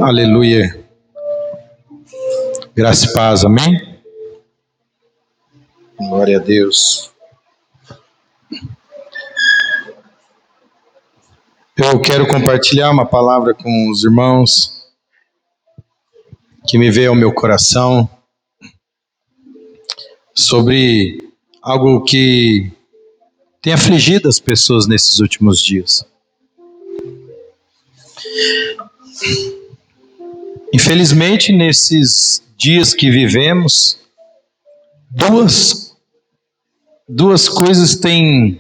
Aleluia. Graça e paz, amém? Glória a Deus. Eu quero compartilhar uma palavra com os irmãos que me veio ao meu coração sobre algo que tem afligido as pessoas nesses últimos dias. Infelizmente, nesses dias que vivemos, duas coisas têm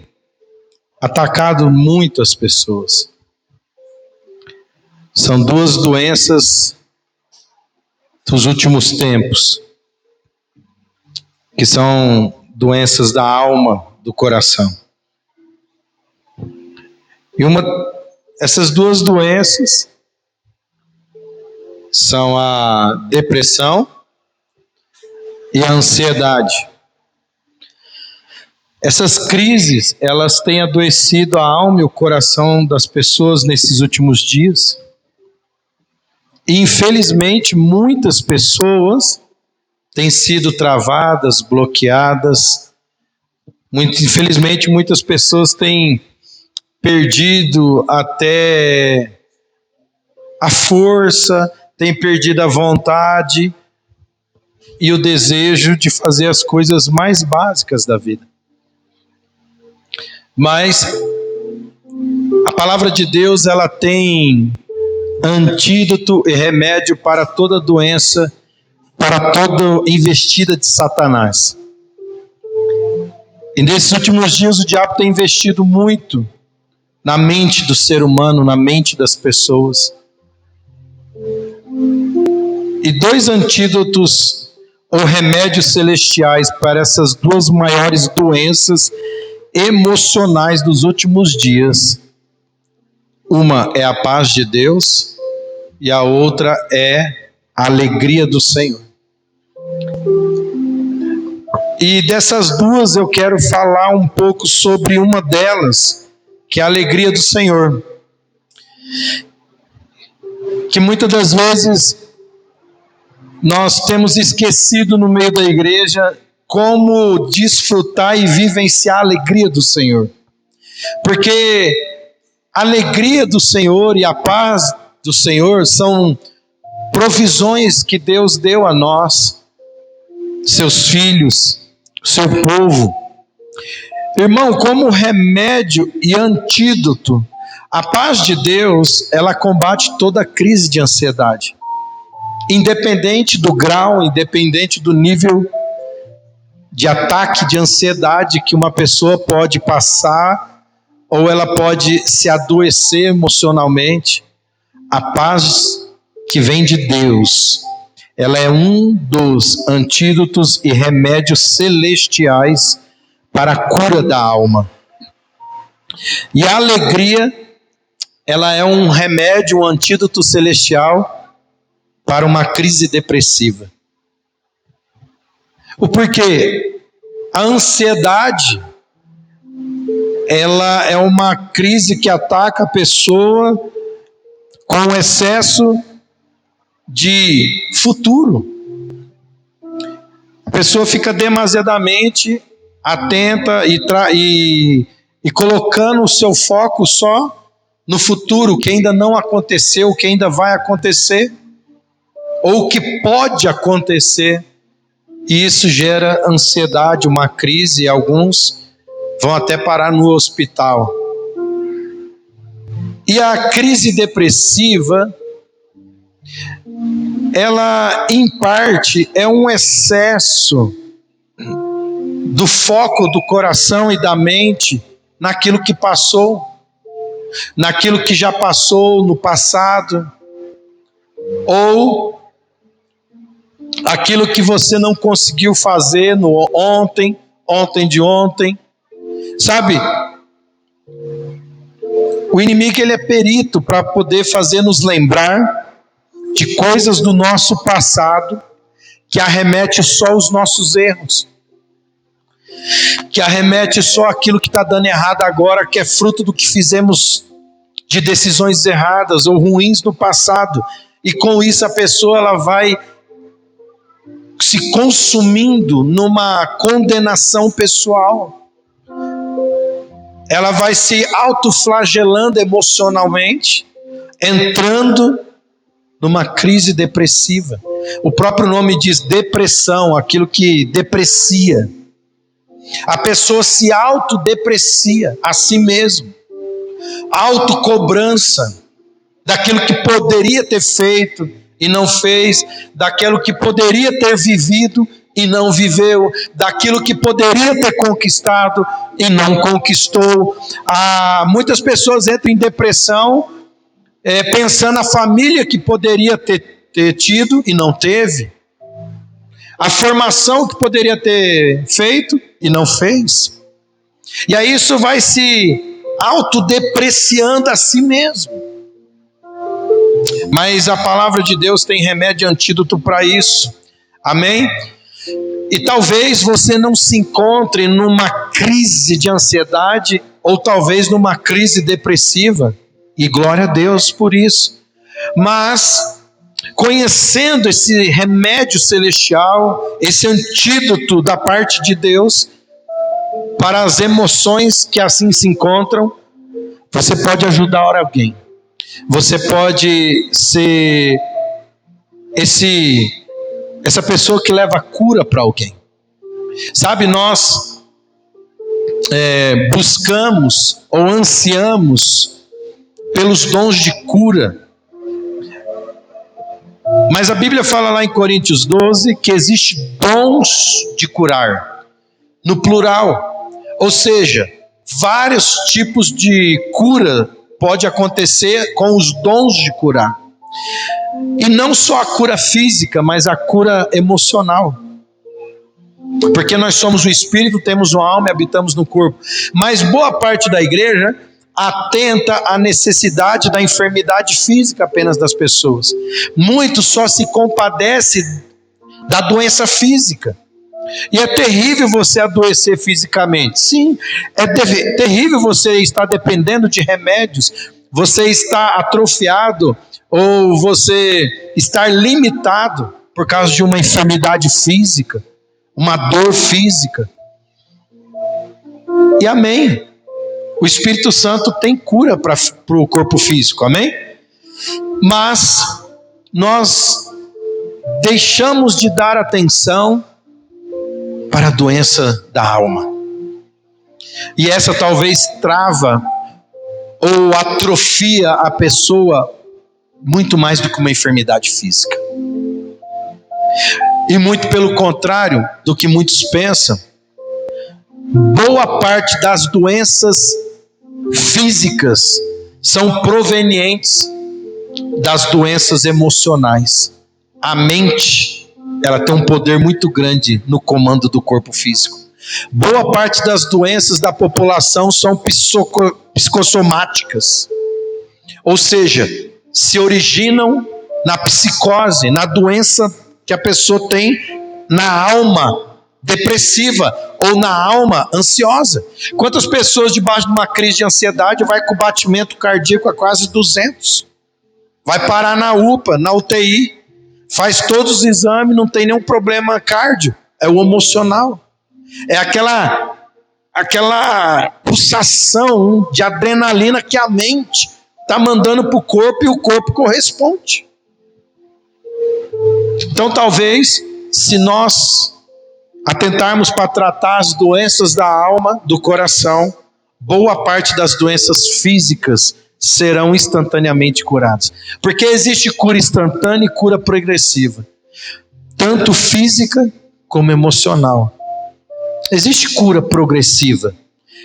atacado muito as pessoas. São duas doenças dos últimos tempos, que são doenças da alma, do coração. E essas duas doenças são a depressão e a ansiedade. Essas crises, elas têm adoecido a alma e o coração das pessoas nesses últimos dias. E infelizmente muitas pessoas têm sido travadas, bloqueadas. Infelizmente muitas pessoas têm perdido até a força, têm perdido a vontade e o desejo de fazer as coisas mais básicas da vida. Mas a palavra de Deus, ela tem antídoto e remédio para toda doença, para toda investida de Satanás. E nesses últimos dias o diabo tem investido muito na mente do ser humano, na mente das pessoas. E dois antídotos ou remédios celestiais para essas duas maiores doenças emocionais dos últimos dias. Uma é a paz de Deus e a outra é a alegria do Senhor. E dessas duas eu quero falar um pouco sobre uma delas, que é a alegria do Senhor. Que muitas das vezes nós temos esquecido no meio da igreja como desfrutar e vivenciar a alegria do Senhor. Porque a alegria do Senhor e a paz do Senhor são provisões que Deus deu a nós, seus filhos, seu povo. Irmão, como remédio e antídoto, a paz de Deus, ela combate toda crise de ansiedade. Independente do grau, independente do nível de ataque de ansiedade que uma pessoa pode passar, ou ela pode se adoecer emocionalmente, a paz que vem de Deus, ela é um dos antídotos e remédios celestiais para a cura da alma. E a alegria, ela é um remédio, um antídoto celestial para uma crise depressiva. O porquê? A ansiedade, ela é uma crise que ataca a pessoa com excesso de futuro. A pessoa fica demasiadamente atenta e colocando o seu foco só no futuro, o que ainda não aconteceu, o que ainda vai acontecer, ou o que pode acontecer. E isso gera ansiedade, uma crise, e alguns vão até parar no hospital. E a crise depressiva, ela em parte é um excesso do foco do coração e da mente naquilo que passou, naquilo que já passou no passado, ou aquilo que você não conseguiu fazer no ontem de ontem. Sabe, o inimigo ele é perito para poder fazer nos lembrar de coisas do nosso passado que arremete só aos nossos erros, que arremete só aquilo que está dando errado agora, que é fruto do que fizemos de decisões erradas ou ruins no passado. E com isso a pessoa ela vai se consumindo numa condenação pessoal. Ela vai se autoflagelando emocionalmente, entrando numa crise depressiva. O próprio nome diz depressão, aquilo que deprecia. A pessoa se autodeprecia a si mesmo. Autocobrança daquilo que poderia ter feito e não fez, daquilo que poderia ter vivido e não viveu, daquilo que poderia ter conquistado e não conquistou. Muitas pessoas entram em depressão pensando na família que poderia ter tido e não teve, a formação que poderia ter feito e não fez. E aí isso vai se autodepreciando a si mesmo. Mas a palavra de Deus tem remédio e antídoto para isso. Amém? E talvez você não se encontre numa crise de ansiedade, ou talvez numa crise depressiva, e glória a Deus por isso. Mas, conhecendo esse remédio celestial, esse antídoto da parte de Deus, para as emoções que assim se encontram, você pode ajudar alguém. Você pode ser essa pessoa que leva cura para alguém. Sabe, nós buscamos ou ansiamos pelos dons de cura. Mas a Bíblia fala lá em Coríntios 12 que existe dons de curar, no plural. Ou seja, vários tipos de cura pode acontecer com os dons de curar. E não só a cura física, mas a cura emocional. Porque nós somos o espírito, temos uma alma e habitamos no corpo. Mas boa parte da igreja atenta à necessidade da enfermidade física apenas das pessoas. Muitos só se compadecem da doença física. E é terrível você adoecer fisicamente. Sim, é terrível você estar dependendo de remédios, você estar atrofiado ou você estar limitado por causa de uma enfermidade física, uma dor física. E amém. O Espírito Santo tem cura para o corpo físico, amém? Mas nós deixamos de dar atenção para a doença da alma. E essa talvez trava ou atrofia a pessoa muito mais do que uma enfermidade física. E muito pelo contrário do que muitos pensam, boa parte das doenças físicas são provenientes das doenças emocionais. A mente, ela tem um poder muito grande no comando do corpo físico. Boa parte das doenças da população são psicossomáticas, ou seja, se originam na psicose, na doença que a pessoa tem na alma depressiva ou na alma ansiosa. Quantas pessoas debaixo de uma crise de ansiedade vai com batimento cardíaco a quase 200? Vai parar na UPA, na UTI, faz todos os exames, não tem nenhum problema cardio. É o emocional. É aquela pulsação de adrenalina que a mente está mandando para o corpo e o corpo corresponde. Então talvez, se nós atentarmos para tratar as doenças da alma, do coração, boa parte das doenças físicas serão instantaneamente curadas. Porque existe cura instantânea e cura progressiva, tanto física como emocional. Existe cura progressiva.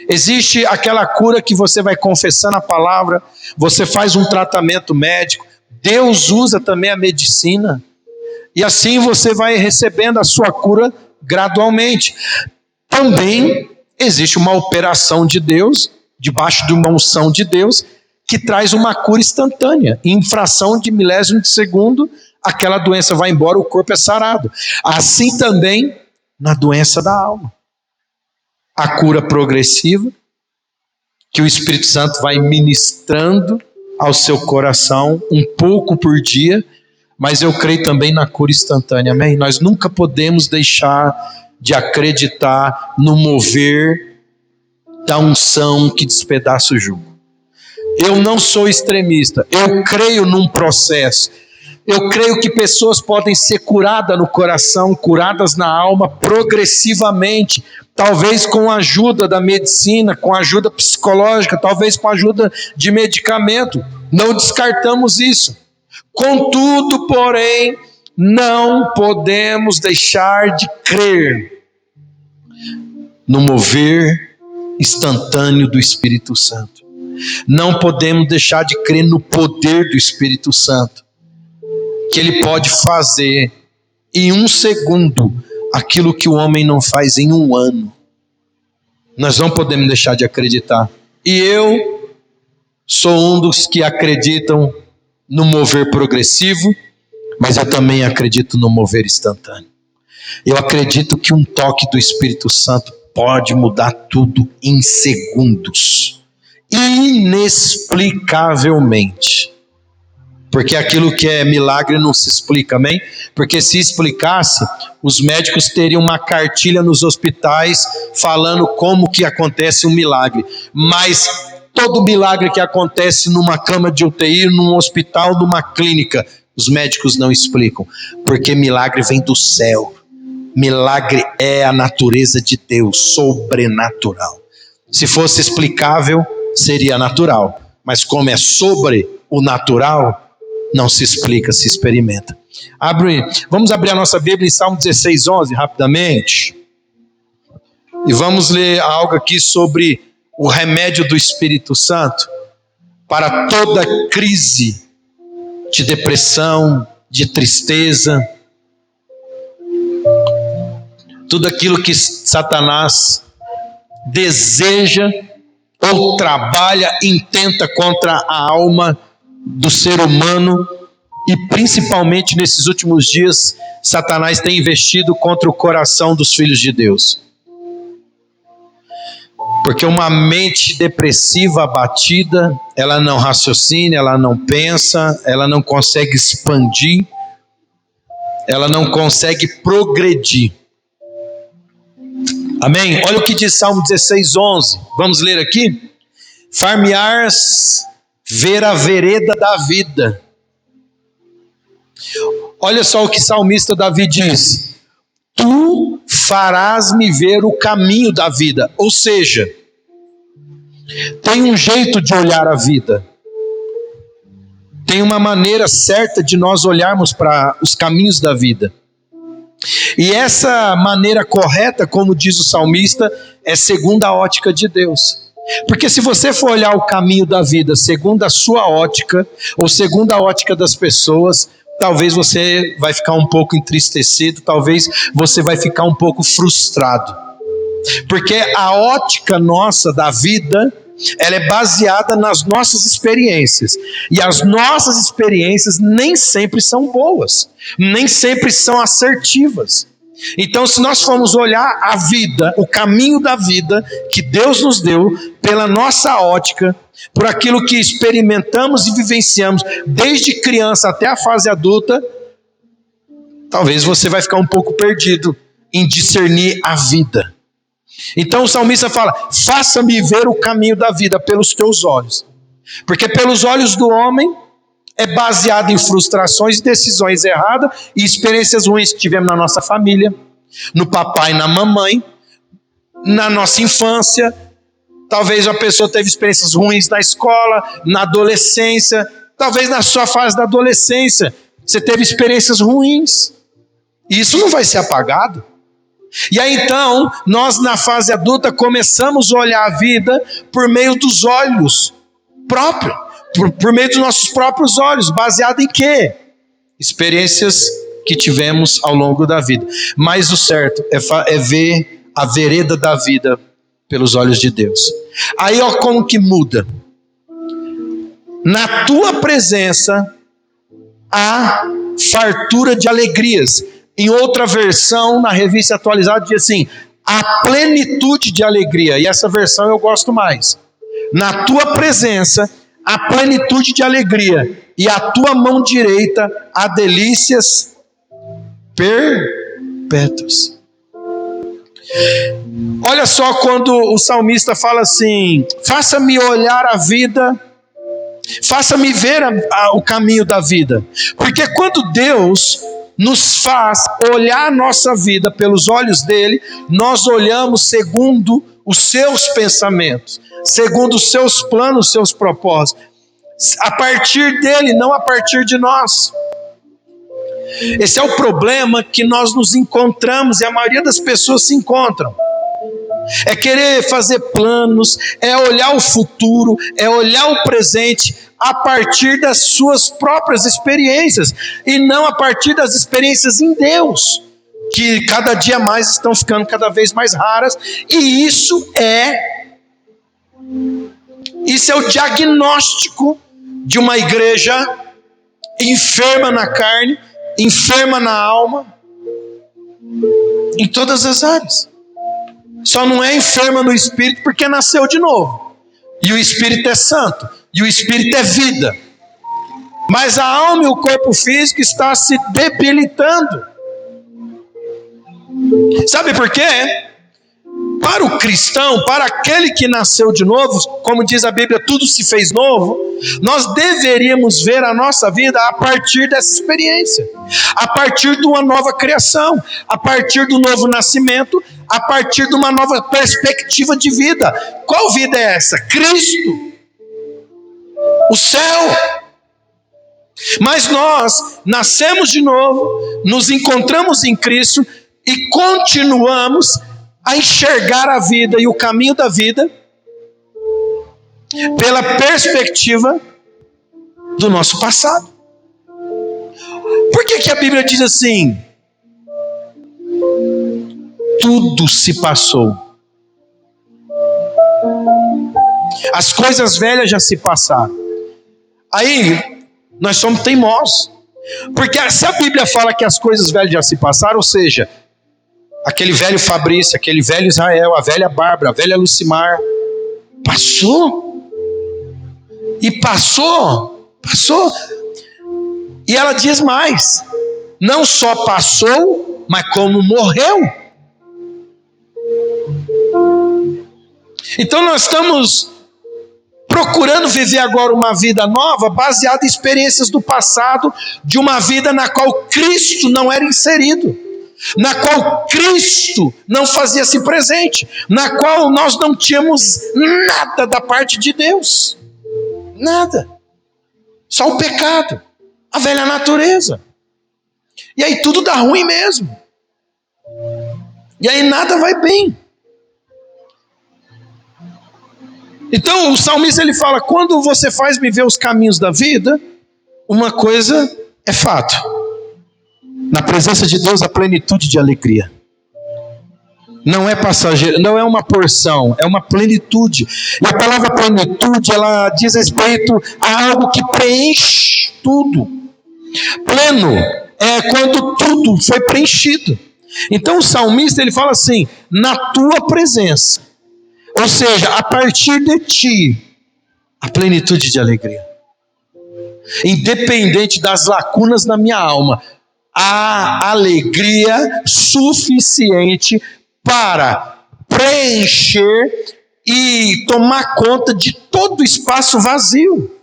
Existe aquela cura que você vai confessando a palavra, você faz um tratamento médico. Deus usa também a medicina. E assim você vai recebendo a sua cura gradualmente. Também existe uma operação de Deus, debaixo de uma unção de Deus, que traz uma cura instantânea. Em fração de milésimo de segundo, aquela doença vai embora, o corpo é sarado. Assim também na doença da alma. A cura progressiva, que o Espírito Santo vai ministrando ao seu coração, um pouco por dia, mas eu creio também na cura instantânea, amém? Nós nunca podemos deixar de acreditar no mover da unção que despedaça o jugo. Eu não sou extremista, eu creio num processo. Eu creio que pessoas podem ser curadas no coração, curadas na alma, progressivamente, talvez com a ajuda da medicina, com a ajuda psicológica, talvez com a ajuda de medicamento. Não descartamos isso. Contudo, porém, não podemos deixar de crer no mover instantâneo do Espírito Santo. Não podemos deixar de crer no poder do Espírito Santo, que ele pode fazer em 1 segundo aquilo que o homem não faz em 1 ano. Nós não podemos deixar de acreditar. E eu sou um dos que acreditam no mover progressivo, mas eu também acredito no mover instantâneo. Eu acredito que um toque do Espírito Santo pode mudar tudo em segundos, inexplicavelmente. Porque aquilo que é milagre não se explica, amém? Porque se explicasse, os médicos teriam uma cartilha nos hospitais falando como que acontece um milagre. Mas todo milagre que acontece numa cama de UTI, num hospital, numa clínica, os médicos não explicam. Porque milagre vem do céu. Milagre é a natureza de Deus, sobrenatural. Se fosse explicável, seria natural. Mas como é sobre o natural, não se explica, se experimenta. Vamos abrir a nossa Bíblia em Salmo 16:11, rapidamente. E vamos ler algo aqui sobre o remédio do Espírito Santo para toda crise de depressão, de tristeza, tudo aquilo que Satanás deseja ou trabalha, intenta contra a alma do ser humano, e principalmente nesses últimos dias, Satanás tem investido contra o coração dos filhos de Deus. Porque uma mente depressiva, abatida, ela não raciocina, ela não pensa, ela não consegue expandir, ela não consegue progredir. Amém? Olha o que diz Salmo 16:11. Vamos ler aqui? Far-me-ás ver a vereda da vida. Olha só o que o salmista Davi diz: tu farás-me ver o caminho da vida. Ou seja, tem um jeito de olhar a vida, tem uma maneira certa de nós olharmos para os caminhos da vida. E essa maneira correta, como diz o salmista, é segundo a ótica de Deus. Porque se você for olhar o caminho da vida segundo a sua ótica, ou segundo a ótica das pessoas, talvez você vai ficar um pouco entristecido, talvez você vai ficar um pouco frustrado. Porque a ótica nossa da vida, ela é baseada nas nossas experiências. E as nossas experiências nem sempre são boas, nem sempre são assertivas. Então, se nós formos olhar a vida, o caminho da vida que Deus nos deu, pela nossa ótica, por aquilo que experimentamos e vivenciamos desde criança até a fase adulta, talvez você vai ficar um pouco perdido em discernir a vida. Então o salmista fala: faça-me ver o caminho da vida pelos teus olhos. Porque pelos olhos do homem é baseado em frustrações e decisões erradas e experiências ruins que tivemos na nossa família, no papai e na mamãe, na nossa infância. Talvez a pessoa teve experiências ruins na escola, na adolescência. Talvez na sua fase da adolescência você teve experiências ruins. E isso não vai ser apagado. E aí então, nós na fase adulta começamos a olhar a vida por meio dos olhos próprios, por meio dos nossos próprios olhos, baseado em quê? Experiências que tivemos ao longo da vida. Mas o certo é ver a vereda da vida pelos olhos de Deus. Aí ó, como que muda. Na tua presença há fartura de alegrias. Em outra versão, na revista atualizada, diz assim: a plenitude de alegria. E essa versão eu gosto mais. Na tua presença há plenitude de alegria, e a tua mão direita há delícias perpétuas. Olha só quando o salmista fala assim: faça-me olhar a vida, faça-me ver o caminho da vida. Porque quando Deus nos faz olhar a nossa vida pelos olhos dele, nós olhamos segundo os seus pensamentos, segundo os seus planos, os seus propósitos, a partir dele, não a partir de nós. Esse é o problema que nós nos encontramos, e a maioria das pessoas se encontram. É querer fazer planos, é olhar o futuro, é olhar o presente a partir das suas próprias experiências, e não a partir das experiências em Deus, que cada dia mais estão ficando cada vez mais raras. E isso é o diagnóstico de uma igreja enferma na carne, enferma na alma, em todas as áreas. Só não é enferma no espírito porque nasceu de novo, e o espírito é santo, e o espírito é vida, mas a alma e o corpo físico está se debilitando. Sabe por quê? Para o cristão, para aquele que nasceu de novo, como diz a Bíblia, tudo se fez novo. Nós deveríamos ver a nossa vida a partir dessa experiência, a partir de uma nova criação, a partir do novo nascimento, a partir de uma nova perspectiva de vida. Qual vida é essa? Cristo, o céu. Mas nós nascemos de novo, nos encontramos em Cristo e continuamos a enxergar a vida e o caminho da vida pela perspectiva do nosso passado. Por que a Bíblia diz assim? Tudo se passou. As coisas velhas já se passaram. Aí nós somos teimosos, porque se a Bíblia fala que as coisas velhas já se passaram, ou seja, aquele velho Fabrício, aquele velho Israel, a velha Bárbara, a velha Lucimar, passou. E passou. E ela diz mais: não só passou, mas como morreu. Então nós estamos procurando viver agora uma vida nova, baseada em experiências do passado, de uma vida na qual Cristo não era inserido, na qual Cristo não fazia-se presente, na qual nós não tínhamos nada da parte de Deus. Nada. Só o pecado, a velha natureza. E aí tudo dá ruim mesmo. E aí nada vai bem. Então o salmista ele fala: quando você faz-me ver os caminhos da vida, uma coisa é fato: na presença de Deus, a plenitude de alegria. Não é passageiro, não é uma porção, é uma plenitude. E a palavra plenitude, ela diz respeito a algo que preenche tudo. Pleno é quando tudo foi preenchido. Então o salmista ele fala assim: na tua presença, ou seja, a partir de ti, a plenitude de alegria. Independente das lacunas na minha alma, há alegria suficiente para preencher e tomar conta de todo o espaço vazio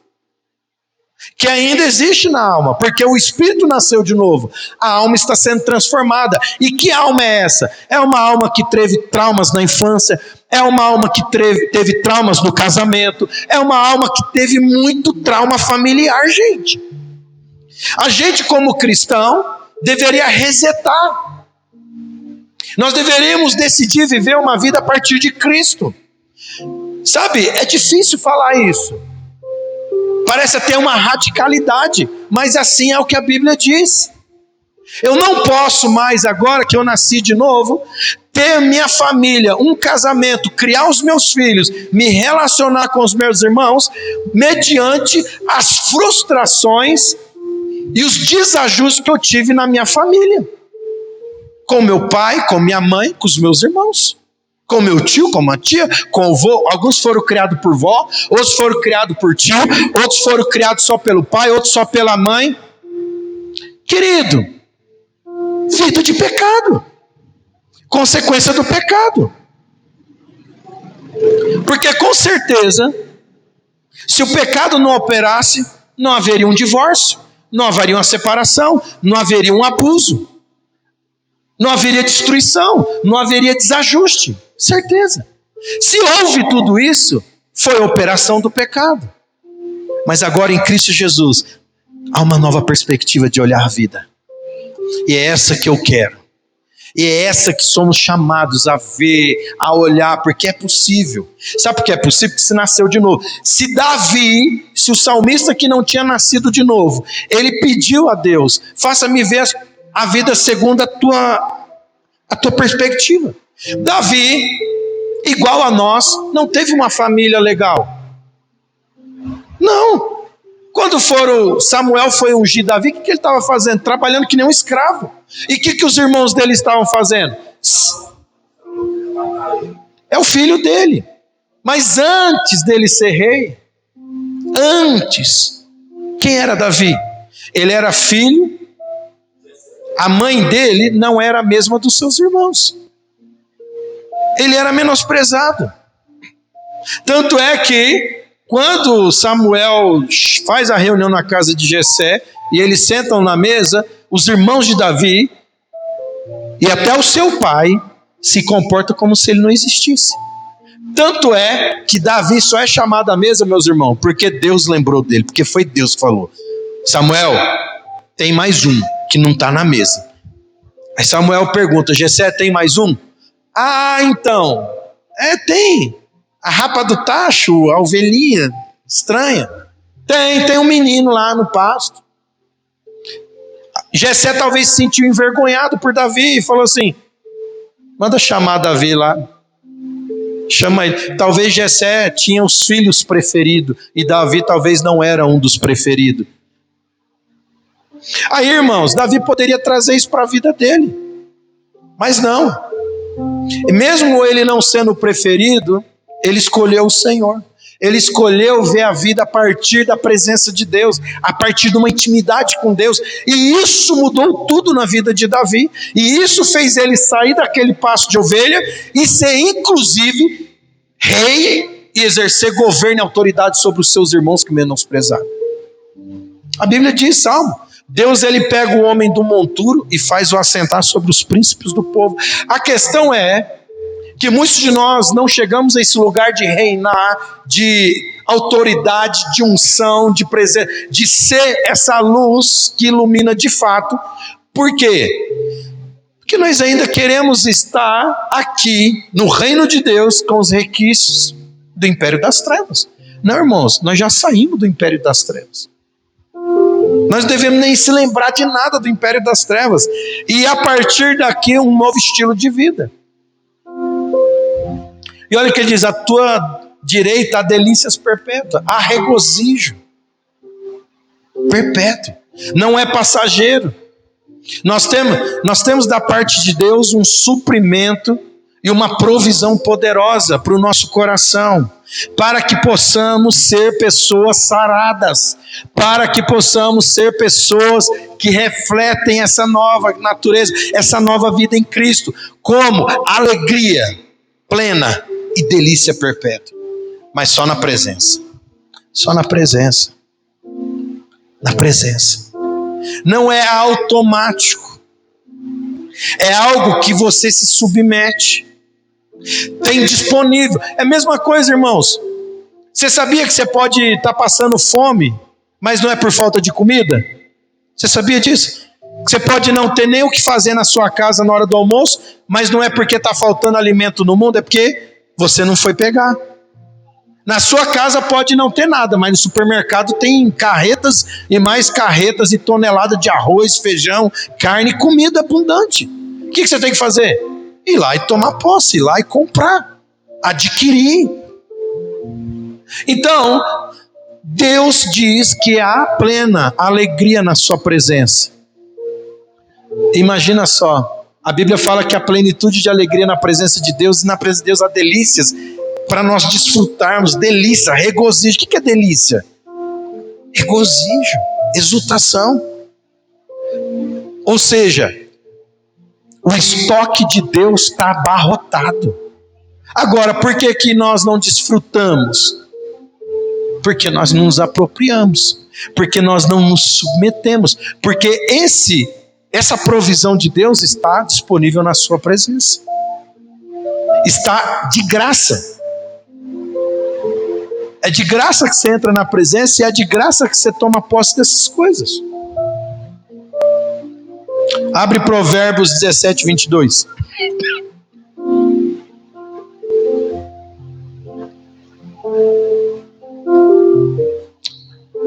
que ainda existe na alma, porque o espírito nasceu de novo, a alma está sendo transformada. E que alma é essa? É uma alma que teve traumas na infância, é uma alma que teve traumas no casamento, é uma alma que teve muito trauma familiar, gente. A gente, como cristão, deveria resetar. Nós deveríamos decidir viver uma vida a partir de Cristo. Sabe, é difícil falar isso. Parece até uma radicalidade, mas assim é o que a Bíblia diz. Eu não posso mais, agora que eu nasci de novo, ter minha família, um casamento, criar os meus filhos, me relacionar com os meus irmãos, mediante as frustrações e os desajustes que eu tive na minha família. Com meu pai, com minha mãe, com os meus irmãos. Com meu tio, com a tia, com o vô. Alguns foram criados por vó, outros foram criados por tio, outros foram criados só pelo pai, outros só pela mãe. Querido, vida de pecado. Consequência do pecado. Porque com certeza, se o pecado não operasse, não haveria um divórcio, não haveria uma separação, não haveria um abuso, não haveria destruição, não haveria desajuste. Certeza. Se houve tudo isso, foi a operação do pecado. Mas agora em Cristo Jesus, há uma nova perspectiva de olhar a vida. E é essa que eu quero. E é essa que somos chamados a ver, a olhar, porque é possível. Sabe por que é possível? Porque se nasceu de novo. Se Davi, se o salmista que não tinha nascido de novo, ele pediu a Deus, faça-me ver a vida segundo a tua perspectiva. Davi, igual a nós, não teve uma família legal. Não. Quando Samuel foi ungir Davi, o que ele estava fazendo? Trabalhando que nem um escravo. E o que os irmãos dele estavam fazendo? É o filho dele. Mas antes dele ser rei, quem era Davi? Ele era filho, a mãe dele não era a mesma dos seus irmãos. Ele era menosprezado. Tanto é que quando Samuel faz a reunião na casa de Jessé e eles sentam na mesa, os irmãos de Davi e até o seu pai se comportam como se ele não existisse. Tanto é que Davi só é chamado à mesa, meus irmãos, porque Deus lembrou dele, porque foi Deus que falou: Samuel, tem mais um que não está na mesa. Aí Samuel pergunta: Jessé, tem mais um? Ah, então, tem. A rapa do tacho, a ovelhinha estranha. Tem um menino lá no pasto. Jessé talvez se sentiu envergonhado por Davi e falou assim: manda chamar Davi lá. Chama ele. Talvez Jessé tinha os filhos preferidos e Davi talvez não era um dos preferidos. Aí, irmãos, Davi poderia trazer isso para a vida dele, mas não. E mesmo ele não sendo o preferido, ele escolheu o Senhor. Ele escolheu ver a vida a partir da presença de Deus, a partir de uma intimidade com Deus. E isso mudou tudo na vida de Davi. E isso fez ele sair daquele pasto de ovelha e ser inclusive rei e exercer governo e autoridade sobre os seus irmãos que menosprezaram. A Bíblia diz, Salmo, Deus ele pega o homem do monturo e faz-o assentar sobre os príncipes do povo. A questão é que muitos de nós não chegamos a esse lugar de reinar, de autoridade, de unção, de presença, de ser essa luz que ilumina de fato. Por quê? Porque nós ainda queremos estar aqui no reino de Deus com os requisitos do império das trevas. Não, irmãos, nós já saímos do império das trevas. Nós não devemos nem se lembrar de nada do império das trevas. E a partir daqui um novo estilo de vida. E olha o que ele diz: a tua direita há delícias perpétuas, há regozijo perpétuo, não é passageiro. Nós temos da parte de Deus um suprimento e uma provisão poderosa para o nosso coração, para que possamos ser pessoas saradas, para que possamos ser pessoas que refletem essa nova natureza, essa nova vida em Cristo, como alegria plena e delícia perpétua, mas só na presença. Só na presença. Na presença. Não é automático. É algo que você se submete. Tem disponível. É a mesma coisa, irmãos. Você sabia que você pode estar passando fome, mas não é por falta de comida? Você sabia disso? Você pode não ter nem o que fazer na sua casa na hora do almoço, mas não é porque está faltando alimento no mundo, é porque você não foi pegar. Na sua casa pode não ter nada, mas no supermercado tem carretas e mais carretas e toneladas de arroz, feijão, carne e comida abundante. O que você tem que fazer? Ir lá e tomar posse, ir lá e comprar, adquirir. Então, Deus diz que há plena alegria na sua presença. Imagina só, a Bíblia fala que a plenitude de alegria na presença de Deus, e na presença de Deus há delícias, para nós desfrutarmos, delícia, regozijo. O que é delícia? Regozijo, exultação. Ou seja, o estoque de Deus está abarrotado. Agora, por que nós não desfrutamos? Porque nós não nos apropriamos, porque nós não nos submetemos, porque essa provisão de Deus está disponível na sua presença. Está de graça. É de graça que você entra na presença e é de graça que você toma posse dessas coisas. Abre Provérbios 17, 22.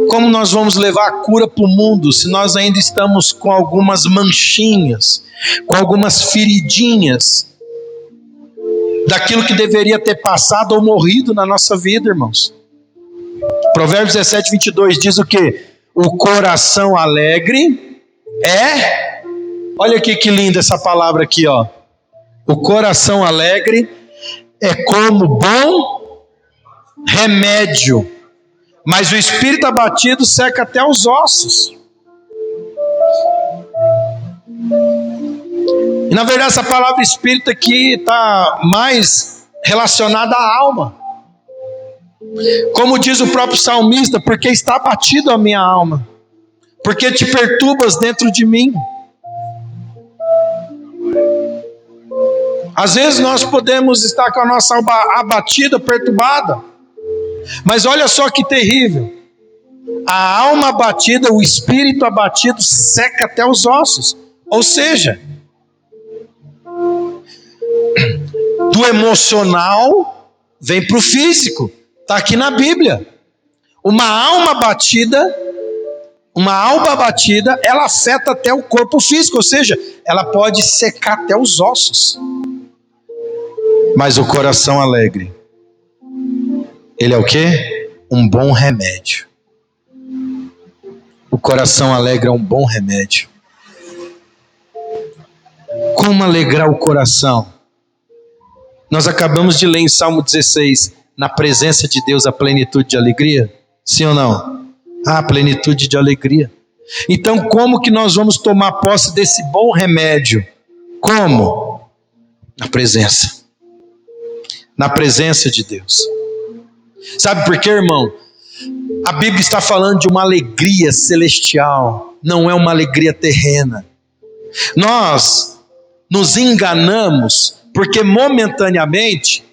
Como nós vamos levar a cura para o mundo se nós ainda estamos com algumas manchinhas, com algumas feridinhas daquilo que deveria ter passado ou morrido na nossa vida, irmãos? Provérbios 17, 22 diz o quê? O coração alegre é... Olha aqui que linda essa palavra aqui, ó. O coração alegre é como bom remédio, mas o espírito abatido seca até os ossos. E na verdade essa palavra espírito aqui está mais relacionada à alma. Como diz o próprio salmista, porque está abatido a minha alma, porque te perturbas dentro de mim. Às vezes nós podemos estar com a nossa alma abatida, perturbada, mas olha só que terrível. A alma abatida, o espírito abatido seca até os ossos. Ou seja, do emocional vem para o físico. Está aqui na Bíblia. Uma alma abatida, ela afeta até o corpo físico, ou seja, ela pode secar até os ossos. Mas o coração alegre, ele é o quê? Um bom remédio. O coração alegre é um bom remédio. Como alegrar o coração? Nós acabamos de ler em Salmo 16, na presença de Deus a plenitude de alegria? Sim ou não? Ah, plenitude de alegria. Então como que nós vamos tomar posse desse bom remédio? Como? Na presença. Na presença de Deus. Sabe por quê, irmão? A Bíblia está falando de uma alegria celestial, não é uma alegria terrena. Nós nos enganamos porque momentaneamente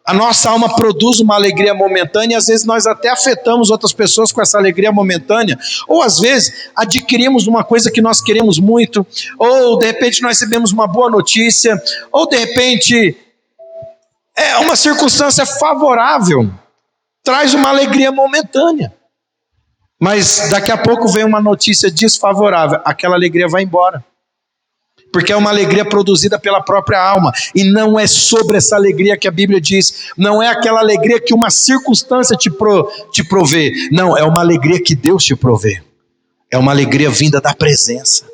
a nossa alma produz uma alegria momentânea e às vezes nós até afetamos outras pessoas com essa alegria momentânea, ou às vezes adquirimos uma coisa que nós queremos muito, ou de repente nós recebemos uma boa notícia, ou de repente é uma circunstância favorável, traz uma alegria momentânea, mas daqui a pouco vem uma notícia desfavorável, aquela alegria vai embora, porque é uma alegria produzida pela própria alma, e não é sobre essa alegria que a Bíblia diz, não é aquela alegria que uma circunstância te provê, não, é uma alegria que Deus te provê, é uma alegria vinda da presença.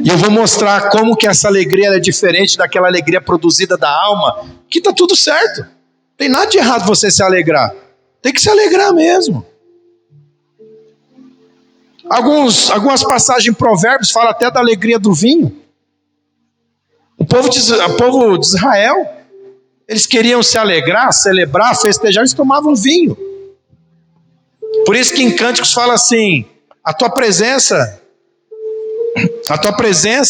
E eu vou mostrar como que essa alegria é diferente daquela alegria produzida da alma, que está tudo certo, não tem nada de errado você se alegrar, tem que se alegrar mesmo. Algumas passagens em Provérbios falam até da alegria do vinho. O povo de Israel, eles queriam se alegrar, celebrar, festejar, eles tomavam vinho. Por isso que em Cânticos fala assim, a tua presença,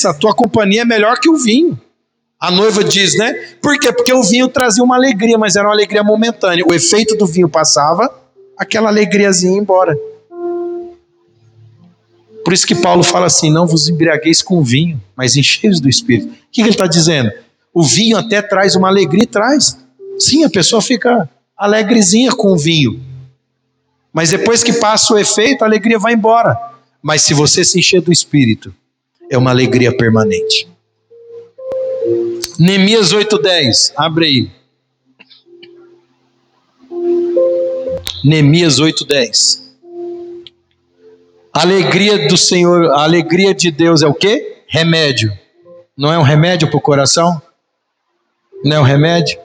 a tua companhia é melhor que o vinho. A noiva diz, né? Por quê? Porque o vinho trazia uma alegria, mas era uma alegria momentânea. O efeito do vinho passava, aquela alegriazinha ia embora. Por isso que Paulo fala assim, não vos embriagueis com vinho, mas enchei-vos do Espírito. O que ele está dizendo? O vinho até traz uma alegria, traz. Sim, a pessoa fica alegrezinha com o vinho. Mas depois que passa o efeito, a alegria vai embora. Mas se você se encher do Espírito, é uma alegria permanente. Neemias 8:10, abre aí. Neemias 8:10. A alegria do Senhor, a alegria de Deus é o quê? Remédio. Não é um remédio para o coração? Não é um remédio?